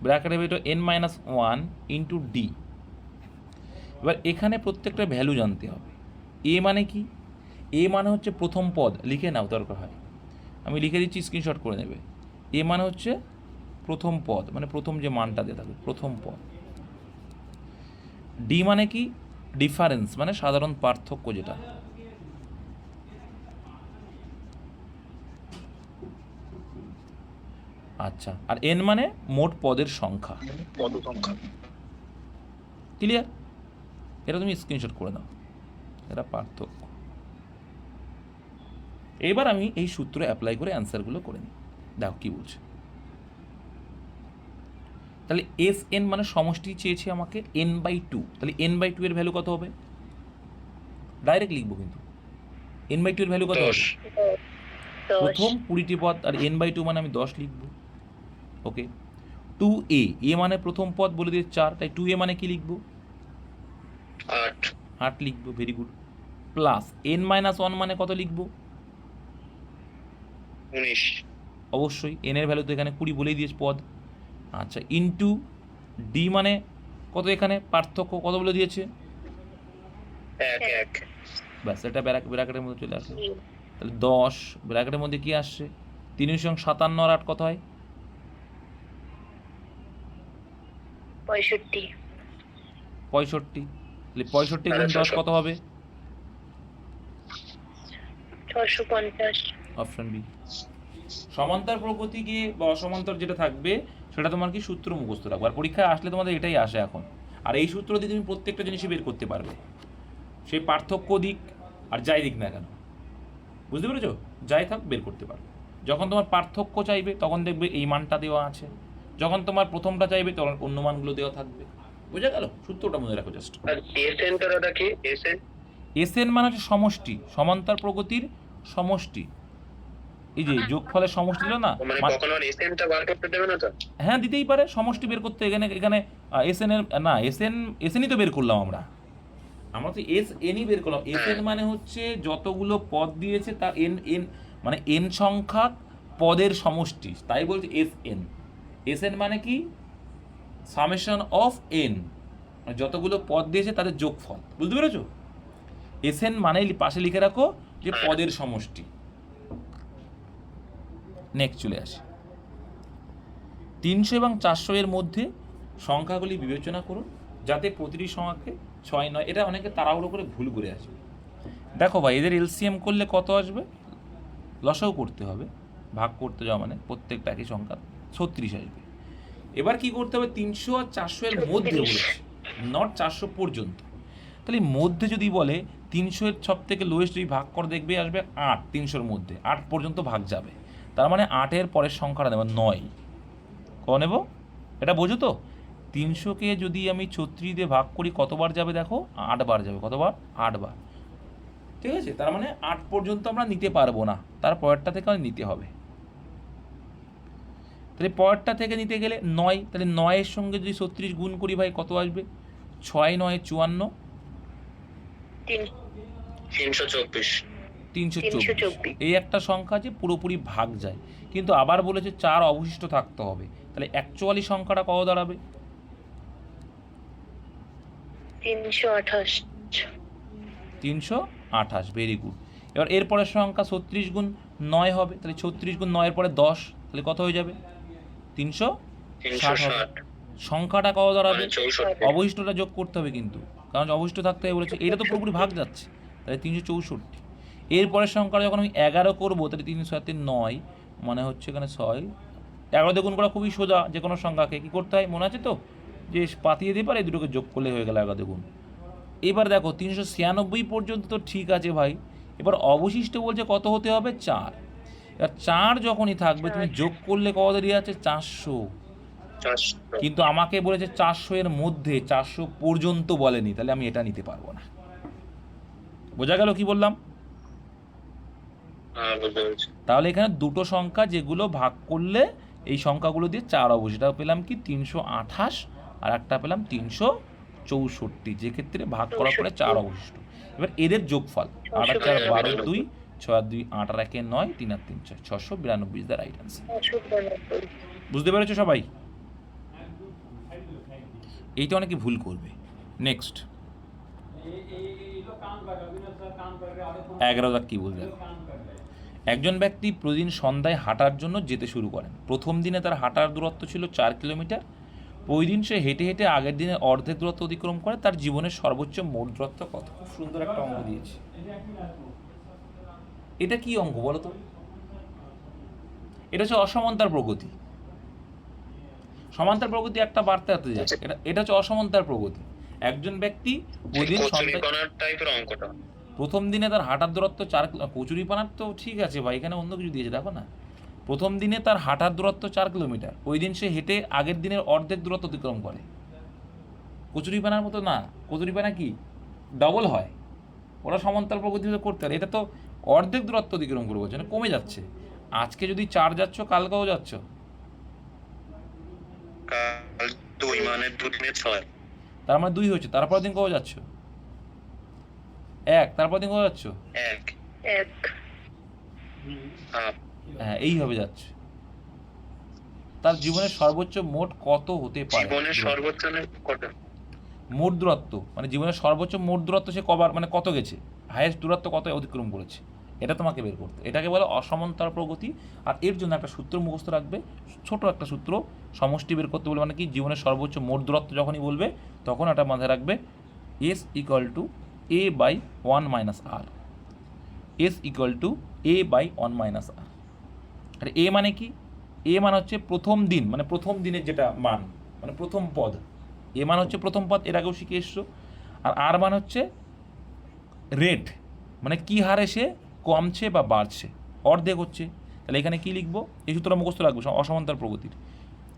ব্র্যাকেটের ভিতরে n-1 ইন্টু ডি। এবার এখানে প্রত্যেকটা ভ্যালু জানতে হবে। এ মানে কি? এ মানে হচ্ছে প্রথম পদ, লিখে নাও দরকার হয়, আমি লিখে দিচ্ছি, স্ক্রিনশট করে নেবে। এ মানে হচ্ছে প্রথম পদ, মানে প্রথম যে মানটা দিয়ে থাকবে, প্রথম পদ। ডি মানে কি? ডিফারেন্স মানে সাধারণ পার্থক্য যেটা, আচ্ছা, আর এন মানে মোট পদের সংখ্যা। পদ সংখ্যা। ক্লিয়ার? এটা তুমি স্ক্রিনশট করে নাও, এটা পার্থক্য। এবার আমি এই সূত্র অ্যাপ্লাই করে অ্যান্সারগুলো করে নিই, দেখো কি বলছে। তাহলে এস এন মানে সমষ্টি চেয়েছে আমাকে n/2, তাহলে n/2 এর ভ্যালু কত হবে? ডাইরেক্ট লিখবো কিন্তু n/2 এর ভ্যালু কত হবে? 10। 10। প্রথম 20টি পদ, আর n/2 মানে আমি 10 লিখবো। ওকে, 2a, এ মানে প্রথম পদ বলে দিয়ে 4, তাই 2a মানে কি লিখবো? 8। 8 লিখবো, ভেরি গুড। প্লাস n-1 মানে কত লিখবো? 19। অবশ্যই n এর ভ্যালু তো এখানে 20 বলেই দিয়েছে পদ। আচ্ছা, ইনটু ডি মানে কত, এখানে পার্থক্য কত বলে দিয়েছে? 1। ব্যাস, এটা ব্র্যাকেটের মধ্যে চলে আসে। তাহলে 10 ব্র্যাকেটের মধ্যে কি আসছে? 3 57 আর 8 কত হয়? 65। 65। তাহলে 65 গুণ 10 কত হবে? 650। Option b. সমান্তর প্রগতিকে বা অসমান্তর যেটা থাকবে সেটা তোমার কি সূত্র মুখস্থ রাখবে, আর পরীক্ষায় আসলে তোমাদের এটাই আসে এখন। আর এই সূত্র দিয়ে তুমি প্রত্যেকটা জিনিসই বের করতে পারবে, সেই পার্থক্য দিক আর যাই দিক না কেন, বুঝতে পেরেছো? যাই থাক বের করতে পারবে। যখন তোমার পার্থক্য চাইবে তখন দেখবে এই মানটা দেওয়া আছে, যখন তোমার প্রথমটা চাইবে তখন অন্য মানগুলো দেওয়া থাকবে। বুঝে গেল? সূত্রটা মনে রাখো জাস্ট। আর এসএন টাটা কি? এসএন এসএন মানে হচ্ছে সমষ্টি, সমান্তর প্রগতির সমষ্টি। এই যে যোগফলের সমষ্টি ছিল না, মানে কখনো এসএন টা বার করতে দেবে না তো? হ্যাঁ দিতেই পারে, সমষ্টি বের করতে। এখানে এসএন এর না, এসএনই তো বের করলাম আমরা তো এসএনই বের করলাম। এসএন মানে হচ্ছে যতগুলো পদ দিয়েছে তার এন মানে এন সংখ্যক পদের সমষ্টি, তাই বলছে এসএন। এসএন মানে কি? সামেশন অফ এন, যতগুলো পদ দিয়েছে তাদের যোগফল। বুঝতে পেরেছো? এসএন মানে পাশে লিখে রাখো যে পদের সমষ্টি। নেক্সট চলে আসে 300 এবং 400 এর মধ্যে সংখ্যাগুলি বিবেচনা করুন যাতে প্রতিটি সংখ্যাকে 6 9। এটা অনেকে তাড়াহুড়ো করে ভুল করে আসবে। দেখো ভাই, এদের এলসিএম করলে কত আসবে? লসাও করতে হবে, ভাগ করতে যাওয়া মানে প্রত্যেকটা একই সংখ্যা 36 আসবে। এবার কি করতে হবে? 300 আর 400 এর মধ্যে বলেছে, নট 400 পর্যন্ত। তাহলে মধ্যে যদি বলে 300 এর সব থেকে লোয়েস্ট যদি ভাগ করে দেখবে আসবে 8, 300-র মধ্যে 8 পর্যন্ত ভাগ যাবে। তার মানে 8 এর পরের সংখ্যাটা নেব 9। কত নেব? এটা বোঝো তো? 300-কে যদি আমি 36 দিয়ে ভাগ করি কতবার যাবে দেখো? 8 বার যাবে। কতবার? 8 বার। ঠিক আছে, তার মানে 8 পর্যন্ত আমরা নিতে পারবো না, তার পরেরটা থেকে আমাদের নিতে হবে। তাহলে পরেরটা থেকে নিতে গেলে 9, তাহলে 9 এর সঙ্গে যদি 36 গুণ করি ভাই কত আসবে? 6 9 54, 324। 324। এই একটা সংখ্যা যে পুরোপুরি ভাগ যায়, কিন্তু আবার বলেছে 4 অবশিষ্ট থাকতে হবে। তাহলে অ্যাকচুয়ালি সংখ্যাটা কত দাঁড়াবে? 328। 328, ভেরি গুড। এবার এরপরের সংখ্যা 36 গুণ 9 হবে, তাহলে 36 গুণ 9 এর পরে 10, তাহলে কত হয়ে যাবে? 360 হবে। সংখ্যাটা কত দাঁড়াবে? 64। অবশিষ্টটা যোগ করতে হবে কিন্তু, কারণ অবশিষ্ট থাকতে হবে বলেছে, এটা তো পুরোপুরি ভাগ যাচ্ছে, তাহলে 364। এরপরের সংখ্যাটা যখন আমি 11 করবো তাহলে 3 7 9 মানে হচ্ছে এখানে 6। 11 দিয়ে গুণ করা খুবই সোজা, যে কোনো সংখ্যাকে কী করতে হয় মনে আছে তো, যে পাতিয়ে দিয়ে পারে এই দুটোকে যোগ করলে হয়ে গেল 11 দিয়ে গুণ। এবার দেখো 396 পর্যন্ত তো ঠিক আছে ভাই, এবার অবশিষ্ট বলছে কত হতে হবে? 4। এবার 4 যখনই থাকবে তুমি যোগ করলে কত দেরি আছে? 400। কিন্তু আমাকে বলেছে 400 এর মধ্যে, 400 পর্যন্ত বলেনি, তাহলে আমি এটা নিতে পারবো না। বোঝা গেল কি বললাম? তাহলে এখানে দুটো সংখ্যা যেগুলো ভাগ করলে এই সংখ্যাগুলো দিয়ে 4 অবশিষ্ট পেলাম কি? 328, আর একটা পেলাম 364, যে ক্ষেত্রে ভাগ করার পরে 4 অবশিষ্ট। এবার এদের যোগফল 8 আর 4 12, 2 6 আর 2 8 আর 1 9, 3 আর 3 6, 692 ইজ দ্য রাইট আনসার। বুঝতে পেরেছো সবাই? এইটা অনেকে ভুল করবে। নেক্সট 11 কি বলবে? একজন ব্যক্তি প্রতিদিন সন্ধ্যায় হাঁটার জন্য যেতে শুরু করেন। প্রথম দিনে তার হাঁটার দূরত্ব ছিল 4 কিলোমিটার। প্রতিদিন সে হেঁটে হেঁটে আগের দিনের অর্ধেক দূরত্ব অতিক্রম করে। তার জীবনের সর্বোচ্চ মোট দূরত্ব কত? খুব সুন্দর একটা অঙ্ক দিয়েছে। এটা কি অঙ্ক বলো তো? এটা হচ্ছে অসমান্তর প্রগতি। সমান্তরাল প্রগতি একটা বাড়তে বাড়তে যায়, এটা হচ্ছে অসমান্তরাল প্রগতি। একজন ব্যক্তি প্রতিদিন কচুরিপানার টাইপের অঙ্কটা। প্রথম দিনে তার হাঁটার দূরত্ব 4 কচুরিপানার তো ঠিক আছে ভাই, এখানে অন্য কিছু দিয়েছে দেখো না। প্রথম দিনে তার হাঁটার দূরত্ব 4 কিলোমিটার, ওই দিন সে হেঁটে আগের দিনের অর্ধেক দূরত্ব অতিক্রম করে। কচুরিপানার মতো না, কচুরিপানা কি ডবল হয়, ওরা সমান্তরাল প্রগতি করতে পারে, এটা তো অর্ধেক দূরত্ব অতিক্রম করবো, মানে কমে যাচ্ছে। আজকে যদি 4 যাচ্ছ, কালকেও যাচ্ছ, কাল 2 মানে 2 দিনে 6, তার মানে 2 হচ্ছে, তারপর দিন কবে যাচ্ছ 1, তারপর দিন কবে যাচ্ছ 1 এক হাফ। হ্যাঁ এইভাবে যাচ্ছে। তার জীবনের সর্বোচ্চ মোট কত হতে পারে? জীবনের সর্বোচ্চ কত? মোট দূরত্ব, মানে জীবনের সর্বোচ্চ মোট দূরত্ব সে কবার, মানে কত গেছে, হাইয়েস্ট দূরত্ব কত অতিক্রম করেছে, এটা তোমাকে বের করতে। এটাকে বলে অসমান্তরাল প্রগতি। আর এর জন্য একটা সূত্র মুখস্থ রাখবে, ছোট একটা সূত্র, সমষ্টি বের করতে বলবে, মানে কি জীবনের সর্বোচ্চ মোট দূরত্ব যখনই বলবে তখন এটা মাথায় রাখবে, S equal to a by 1 minus r. S equal to a by 1 minus r. আর এ মানে কি? এ মানে হচ্ছে প্রথম দিন, মানে প্রথম দিনের যেটা মান, মানে প্রথম পদ। এ মানে হচ্ছে প্রথম পদ, এর আগেও শিখে এসছো। আর আর মানে হচ্ছে রেট, মানে কি হারে সে কমছে বা বাড়ছে, অর্ধেক হচ্ছে। তাহলে এখানে কি লিখবো, এই সূত্রটা মুখস্থ রাখবো অসমান্তরাল প্রগতির।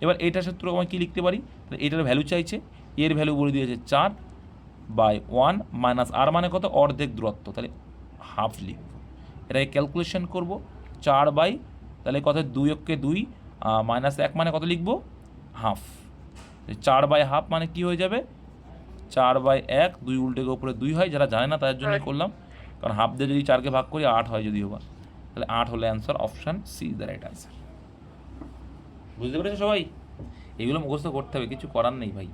এবার এইটার সূত্র আমি কী লিখতে পারি, তাহলে এটার ভ্যালু চাইছে, এর ভ্যালু বলে দিয়েছে 4 বাই 1 মাইনাস আর মানে কত, অর্ধেক দূরত্ব, তাহলে হাফ লিখব। এটাকে ক্যালকুলেশন করব, 4 বাই, তাহলে কত 2 অক্ষে 2 মাইনাস 1 মানে কত লিখব, হাফ। 4 বাই হাফ মানে কি হয়ে যাবে, 4 বাই 1, 2 উল্টে গিয়ে উপরে 2 হয়, যারা জানে না তাদের জন্যই করলাম, কারণ হাফ দিয়ে যদি 4কে ভাগ করি 8 হয় যদি হোক, তাহলে 8 হলে answer, option c is the right answer. বুঝতে পেরেছো সবাই? এগুলো মুখস্থ করতে হবে, কিছু করার নেই ভাই,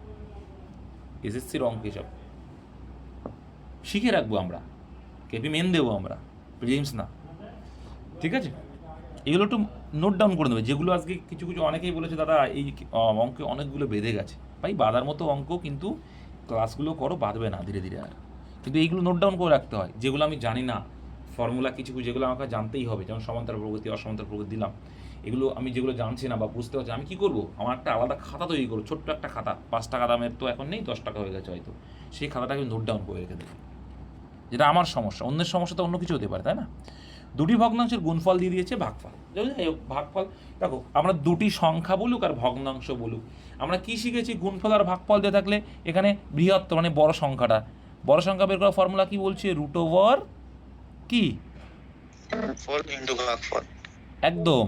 এসএসসির অঙ্ক এসব শিখে রাখবো আমরা, কেপি মেন দেবো আমরা, প্রিলিমস না, ঠিক আছে? এগুলো একটু নোট ডাউন করে নেবে, যেগুলো আজকে কিছু কিছু অনেকেই বলেছে দাদা এই অঙ্কে অনেকগুলো বেঁধে গেছে। ভাই বাঁধার মতো অঙ্ক কিন্তু ক্লাসগুলো করো, বাঁধবে না ধীরে ধীরে আর, কিন্তু এইগুলো নোট ডাউন করে রাখতে হয়, যেগুলো আমি জানি না ফর্মুলা কিছু যেগুলো আমাকে জানতেই হবে, যেমন সমান্তরাল প্রগতি অসমান্তরাল প্রগতি দিলাম, এগুলো আমি যেগুলো জানছি না বা বুঝতে পারছি, আমি কী করবো, আমার একটা আলাদা খাতা তৈরি করবো, ছোট্ট একটা খাতা, 5 টাকা দামের তো এখন নেই, 10 টাকা হয়ে গেছে হয়তো, সেই খাতাটাকে নোট ডাউন করে রেখে দেবে, যেটা আমার সমস্যা, অন্যের সমস্যা তো অন্য কিছু হতে পারে, তাই না? দুটি ভগ্নাংশের গুণফল দিয়ে দিয়েছে ভাগফল, যাই হোক ভাগফল, দেখো আমরা দুটি সংখ্যা বলুক আর ভগ্নাংশ বলুক, আমরা কি শিখেছি, গুণফল আর ভাগফল দিয়ে থাকলে এখানে বৃহত্তর মানে বড় সংখ্যাটা, বড় সংখ্যা বের করার ফর্মুলা কি বলছে, রুট ওভার কি, একদম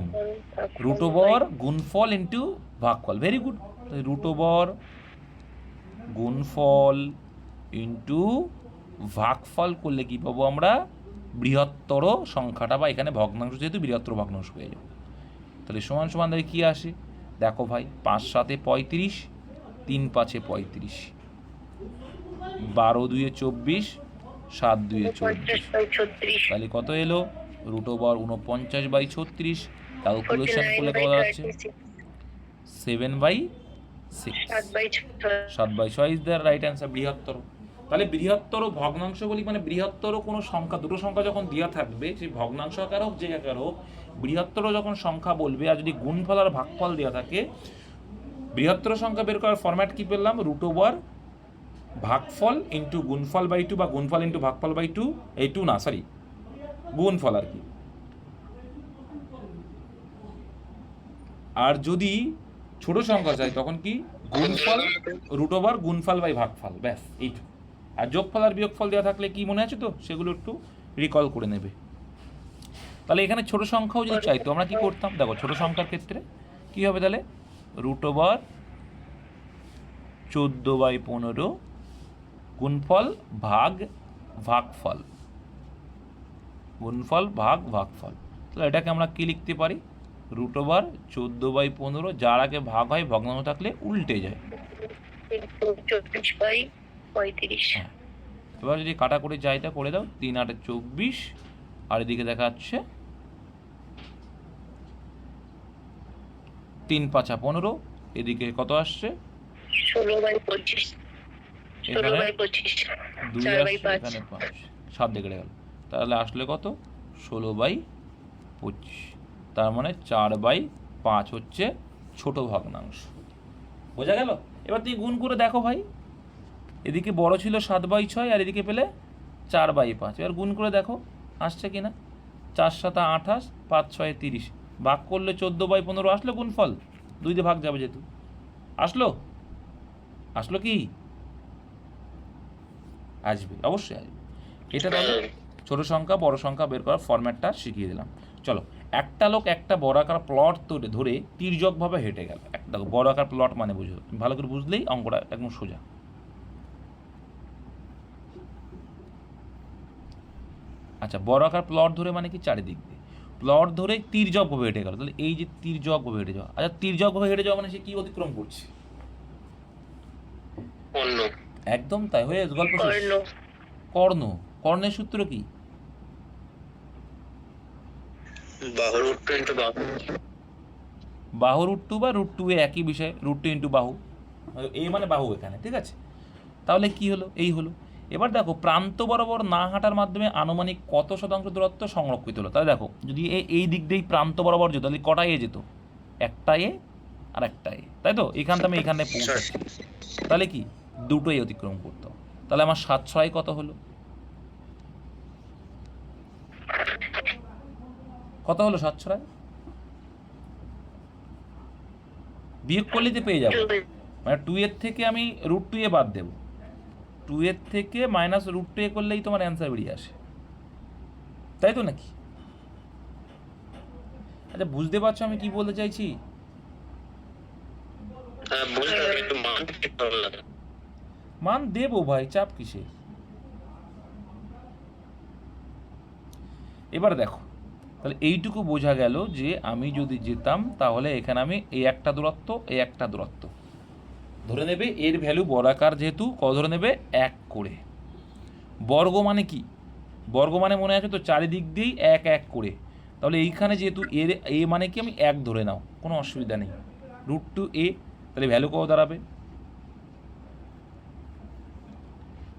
রুট ওভার গুণফল ইন্টু ভাগফল, ভেরি গুড। রুট ওভার গুণফল ইন্টু ভাগফল করলে কি পাবো আমরা, বৃহত্তর সংখ্যাটা, বা এখানে ভগ্নাংশ যেহেতু বৃহত্তর ভগ্নাংশ হয়ে যাবে, তাহলে সমান সমান ধরে কী আসে, দেখো ভাই 5 7 35, 3 5 35, 12 2 24, 7 2 24, তাহলে কত এলো, রুট ওভার 49/36, ক্যালকুলেশন করলে কত দাঁড়াচ্ছে, 7/6, 7/6 ইজ দ্য রাইট অ্যান্সার, বৃহত্তর। তাহলে বৃহত্তর ভগ্নাংশ বলি, মানে বৃহত্তর কোনো সংখ্যা, দুটো সংখ্যা যখন দেওয়া থাকবে, সেই ভগ্নাংশ আকার হোক যে আকার হোক, বৃহত্তর যখন সংখ্যা বলবে, আর যদি গুণফল আর ভাগফল দেওয়া থাকে, বৃহত্তর সংখ্যা বের করার ফরম্যাট কি পেলাম, রুট ওভার ভাগফল ইন্টু গুণফল বাই 2, বা গুণফল ইন্টু ভাগফল বাই 2, এই 2 না সরি গুণফল আর কি। আর যদি ছোট সংখ্যা চাই তখন কি, গুণফল রুট ওভার গুণফল বাই ভাগফল, ব্যাস এইটুকু। আর যোগফল আর বিয়োগফল দেওয়া থাকলে কি মনে আছে তো, সেগুলো একটু রিকল করে নেবে। তাহলে এখানে ছোট সংখ্যাও যদি চাইতো আমরা কি করতাম, দেখো ছোট সংখ্যার ক্ষেত্রে কি হবে, তাহলে রুট ওভার 14/15 গুণফল ভাগ ভাগফল, গুণফল ভাগ ভাগফল, তাহলে এটাকে আমরা কি লিখতে পারি, রুট ওভার 14/15, যার আগে ভাগ হয় ভগ্নাংশ থাকলে উল্টে যায়, 24/35। এবার যদি কাটাকুটি চাইটা করে দাও, 3 8 24, আর এদিকে দেখা যাচ্ছে 3 5 15, এদিকে কত আসছে, 16/25, এখানে 16/25, 2 আসছে, এখানে 5, 7 দিকে গেল, তাহলে আসলে কত, 16/25, তার মানে 4/5 হচ্ছে ছোট ভগ্নাংশ। বোঝা গেল? এবার তুমি গুণ করে দেখো ভাই, এদিকে বড় ছিল 7/6 আর এদিকে পেলে 4/5। এবার গুণ করে দেখো আসছে কিনা। 4 7 28, 5 6 30, ভাগ করলে 14/15 আসলো গুণফল, 2 দিয়ে ভাগ যাবে যেহেতু। আসলো? আসলো কি? আসবে, অবশ্যই আসবে। এটা তাহলে ছোট সংখ্যা বড় সংখ্যা বের করার ফরম্যাটটা শিখিয়ে দিলাম। চলো, একটা লোক একটা বর্গাকার প্লট ধরে তির্যকভাবে হেঁটে গেল। একটা বর্গাকার প্লট মানে বুঝো, ভালো করে বুঝলেই অঙ্কটা একদম সোজা। আচ্ছা, বর্গাকার প্লট ধরে মানে কি? চারিদিক দিয়ে প্লট ধরে তির্যকভাবে হেঁটে গেল। তাহলে এই যে তির্যকভাবে হেঁটে যাওয়া, আচ্ছা তির্যকভাবে হেঁটে যাওয়া মানে সে কি অতিক্রম করছে? অন্য একদম তাই, হয়ে গেছে, গল্প শেষ। কর্ণ। কর্ণ। কর্ণের সূত্র কি? বাহু √2 ইনটু বাহু। বাহু √2 বা √2 এ একই বিষয়, √2 ইন্টু বাহু, এই মানে বাহু এখানে, ঠিক আছে? তাহলে কি হলো? এই হলো। এবার দেখো প্রান্ত বরাবর না হাঁটার মাধ্যমে আনুমানিক কত শতাংশ দূরত্ব সংরক্ষিত হলো। তাহলে দেখো যদি এই দিক দিয়েই প্রান্ত বরাবর যেত তাহলে কটা এ যেত? একটা এ আর একটা এ, তাই তো? এখান থেকে আমি এখানে পৌঁছাচ্ছি, তাহলে কি দুটোই অতিক্রম করতো। তাহলে আমার 7 6 কত হলো? কত হলো 7 6? বিয়োগ করলেই তো পেয়ে যাবো, মানে 2 এর থেকে আমি √2 এ বাদ দেবো, 2 এর থেকে মাইনাস √2 এ করলেই তোমার অ্যান্সার বেরিয়ে আসে, তাই তো নাকি? আচ্ছা বুঝতে পারছো আমি কি বলতে চাইছি? হ্যাঁ বুঝলাম, কিন্তু মান ঠিক ভালো লাগে। মান দেবো ভাই, চাপ কিসে? এবার দেখো, তাহলে এইটুকু বোঝা গেল যে আমি যদি যেতাম তাহলে এখানে আমি এই একটা দূরত্ব, এই একটা দূরত্ব ধরে নেবে, এর ভ্যালু বর্গাকার যেহেতু কত ধরে নেবে? 1 করে। বর্গ মানে কি? বর্গ মানে মনে আছে তো, চারিদিক দিয়েই 1 1 করে। তাহলে এইখানে যেহেতু এর এ মানে কি, আমি 1 ধরে নাও, কোনো অসুবিধা নেই। √2 এ, তাহলে ভ্যালু কত দাঁড়াবে?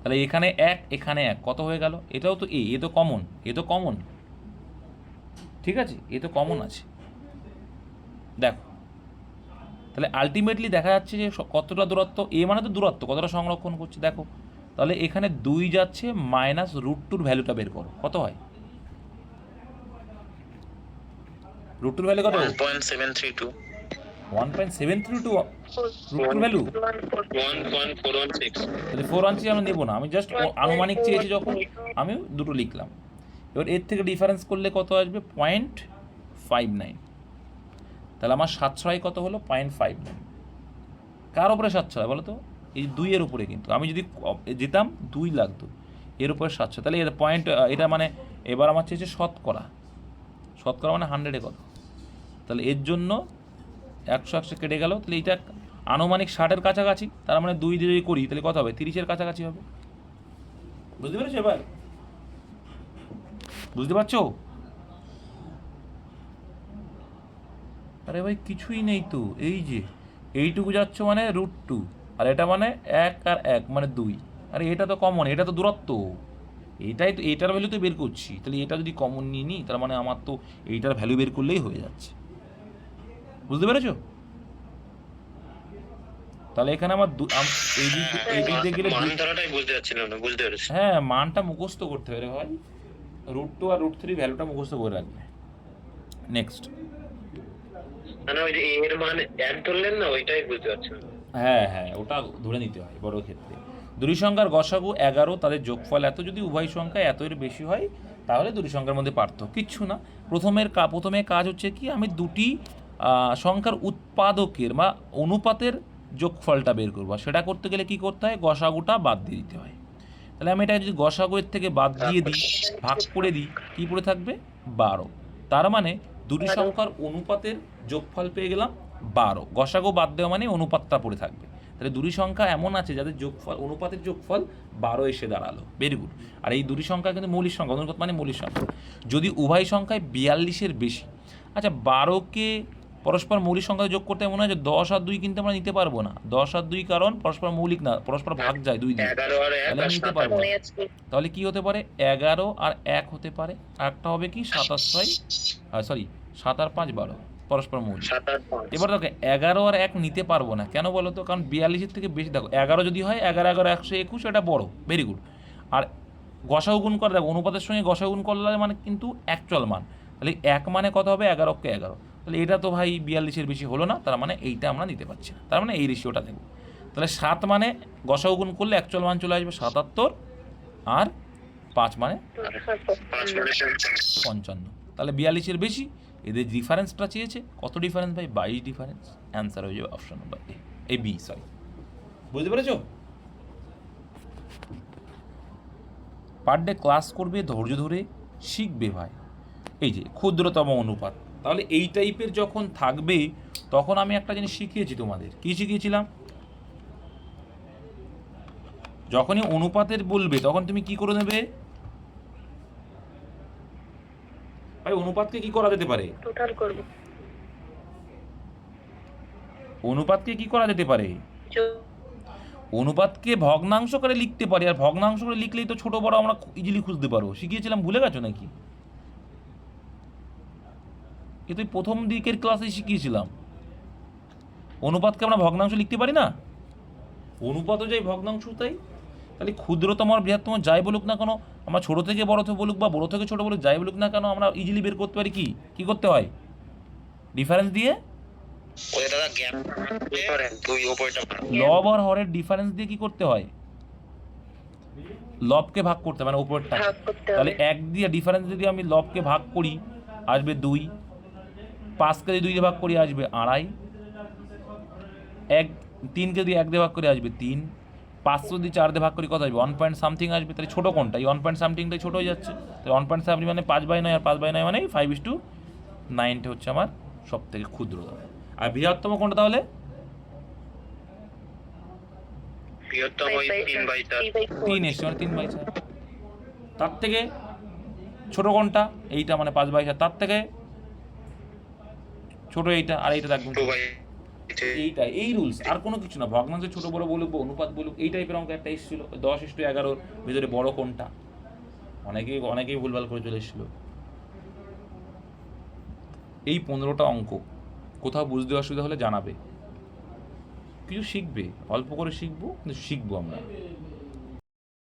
তাহলে এখানে 1 এখানে 1, কত হয়ে গেল? এটাও তো এ তো কমন, এ তো কমন, ঠিক আছে? এ তো কমন আছে। দেখো তাহলে আলটিমেটলি দেখা যাচ্ছে যে কতটা দূরত্ব, এ মানে তো দূরত্ব, কতটা সংরক্ষণ করছে দেখো। তাহলে এখানে 2 যাচ্ছে, মাইনাস √2 ভ্যালুটা বের করো, কত হয়? √2 ভ্যালু কত? 1.732 1.732 √2 ভ্যালু। 1.416। তাহলে 4 আনছি আমরা নেবো না, আমি জাস্ট আনুমানিক চেয়েছি যখন আমি দুটো লিখলাম। এবার এর থেকে ডিফারেন্স করলে কত আসবে? 0.59। তাহলে আমার 7 6 কত হলো? 0.59। কার উপরে 7 6 বলো তো? এই 2 এর উপরে, কিন্তু আমি যদি যেতাম 2 লাগতো, এর উপরে 7 6, তাহলে এর পয়েন্ট, এটা মানে এবার আমার চেয়েছে শতকরা। শতকরা মানে 100-এ কত? তাহলে এর জন্য 100 100 কেটে গেল, তাহলে এইটা আনুমানিক 60-এর কাছাকাছি, তার মানে 2 দিয়ে যদি করি তাহলে কত হবে? 30-এর কাছাকাছি হবে। বুঝতে পেরেছো এবার? বুঝতে পারছো? আরে ভাই কিছুই নেই তো, এই যে এইটুকু যাচ্ছে মানে √2, আর এটা মানে 1 আর 1 মানে 2। আরে এটা তো কমন, এটা তো দূরত্ব, এইটাই তো, এইটার ভ্যালু তো বের করছি। তাহলে এটা যদি কমন নিয়ে নিই তার মানে আমার তো এইটার ভ্যালু বের করলেই হয়ে যাচ্ছে। বুঝতে পেরেছো? তাহলে এখানে আমার এই দিক দিয়ে গেলে মান ধরাটাই বুঝতে পারছিলাম না, বুঝতে পেরেছি। হ্যাঁ মানটা মুখস্থ করতে হবে রে ভাই, √2 আর √3 ভ্যালুটা মুখস্থ করে রাখবে। নেক্সট, মানে ওই যে এর মান 1 ধরলেন না, ওইটাই বুঝতে পারছিলাম। হ্যাঁ হ্যাঁ ওটা ধরে নিতে হয় বড় ক্ষেত্রে। দুই সংখ্যার গসাগু 11, তাদের যোগফল এত, যদি উভয় সংখ্যা এত এর বেশি হয় তাহলে দুটি সংখ্যার মধ্যে পার্থক্য কিচ্ছু না। প্রথমে কাজ হচ্ছে কি, আমি দুটি সংখ্যার উৎপাদকের বা অনুপাতের যোগফলটা বের করবো। সেটা করতে গেলে কি করতে হয়? গসাগুটা বাদ দিয়ে দিতে হয়। তাহলে আমি এটা যদি গসাগুয়ের থেকে বাদ দিয়ে দিই, ভাগ করে দিই, কী পড়ে থাকবে? 12। তার মানে দুটি সংখ্যার অনুপাতের যোগফল পেয়ে গেলাম 12। গসাগু বাদ দেওয়া মানে অনুপাতটা পড়ে থাকবে। তাহলে দুটি সংখ্যা এমন আছে যাদের যোগফল, অনুপাতের যোগফল 12 এসে দাঁড়ালো। Very good. আর এই দুটি সংখ্যা কিন্তু মৌলিক সংখ্যা, অনুপাত মানে মৌলিক সংখ্যা। যদি উভয় সংখ্যায় 42-এর বেশি, আচ্ছা 12কে পরস্পর মৌলিক সংখ্যা যোগ করতে মনে হয় যে 10 আর 2 কিন্তু আমরা নিতে পারবো না। 10 আর 2 কারণ পরস্পর মৌলিক না, পরস্পর ভাগ যায় 2 দিয়ে, 11 আর 1 তাহলে আর আমি নিতে 7 পারবো না। তাহলে কি হতে পারে? 11 আর 1 হতে পারে, আর একটা হবে কি 7 আর 6, সরি 7 আর 5 12। পরস্পর মৌলিক। 7 8 5 এবার দেখো 11 আর 1 নিতে পারবো না, কেন বলো তো? কারণ 42-এর থেকে বেশি। দেখো 11 যদি হয় 11 11 121, এটা বড়, ভেরি গুড। আর গসাগু গুণ করে দেখো, অনুপাতের সঙ্গে গসাগু গুণ করলে মানে কিন্তু অ্যাকচুয়াল মান, তাহলে 1 মানে কত হবে? 11কে 11। তাহলে এটা তো ভাই 42-এর বেশি হলো না, তার মানে এইটা আমরা নিতে পারছি না, তার মানে এই রেশিওটা দেবো। তাহলে 7 মানে গসাগু গুণ করলে অ্যাকচুয়াল মান চলে আসবে 77, আর 5 মানে 5 মানে 55। তাহলে 42-এর বেশি, এদের ডিফারেন্সটা চেয়েছে। কত ডিফারেন্স ভাই? 22 ডিফারেন্স। অ্যান্সার হয়ে যাবে অপশন নাম্বার এ, এই বি, সরি। বুঝতে পেরেছো? পার ডে ক্লাস করবে, ধৈর্য ধরে শিখবে ভাই। এই যে ক্ষুদ্রতম অনুপাত, তাহলে এই টাইপের যখন থাকবে তখন আমি একটা জিনিস শিখিয়েছি তোমাদের। কি শিখিয়েছিলাম? যখনই অনুপাতের বলবে তখন তুমি কি করে নেবে ভাই? অনুপাতকে কি করা যেতে পারে? টোটাল করব, অনুপাতকে কি করা যেতে পারে? অনুপাতকে ভগ্নাংশ করে লিখতে পারি, আর ভগ্নাংশ করে লিখলেই তো ছোট বড় আমরা ইজিলি খুঁজতে পারবো। শিখিয়েছিলাম, ভুলে গেছো নাকি? এ তো প্রথম দিকের ক্লাসে শিখিয়েছিলাম। অনুপাতকে আমরা ভগ্নাংশ লিখতে পারি না? অনুপাতও যাই ভগ্নাংশ তাই। তাহলে ক্ষুদ্রতম আর বৃহত্তম যাই বলুক না কেন, আমরা ছোট থেকে বড় থেকে বলুক বা বড় থেকে ছোট বলুক, যাই বলুক না কেন, আমরা ইজিলি বের করতে পারি। কি করতে হয়? ডিফারেন্স দিয়ে, ওই দাদা গ্যাপ ডিফারেন্স দুই উপরটা লব আর হরের ডিফারেন্স দিয়ে কি করতে হয়? লবকে ভাগ করতে হয়, মানে উপরটা। ভাগ করতে তাহলে হবে। 1 দিয়ে ডিফারেন্স যদি আমি লবকে ভাগ করি আসবে 2, 5কে যদি 2 দিয়ে ভাগ করি আসবে 2.5, 3কে যদি 1 দিয়ে ভাগ করে আসবে 3, 500 যদি 4 দিয়ে ভাগ করি কত আসবে? 1 পয়েন্ট সামথিং আসবে। তাহলে ছোটো কোনটা? এই 1 পয়েন্ট সামথিংটাই ছোটো হয়ে যাচ্ছে। তাহলে 1 পয়েন্ট সামথিং মানে 5/9, আর 5/9 মানে 5:9 হচ্ছে আমার সব থেকে ক্ষুদ্রতম। আর বৃহত্তম কোনটা তাহলে? বৃহত্তম ওই 3/4 3 এসছে, মানে 3/4। তার থেকে ছোট কোনটা? এইটা, মানে 5/4। তার থেকে ছোট এইটা, আর এইটা একদম 2/3 এইটা। এই রুলস, আর কোনো কিছু না। ভগ্নাংশে ছোট বড় বলুক বা অনুপাত বলুক, এই টাইপের অঙ্ক একটা এসেছিল 10:11 ভিতরে বড় কোনটা। অনেকেই ভুলভাল করে চলে এসেছিল। এই 15টা অঙ্ক কোথাও বুঝতে অসুবিধা হলে জানাবে। কিছু শিখবে, অল্প করে শিখবো, কিন্তু শিখবো আমরা।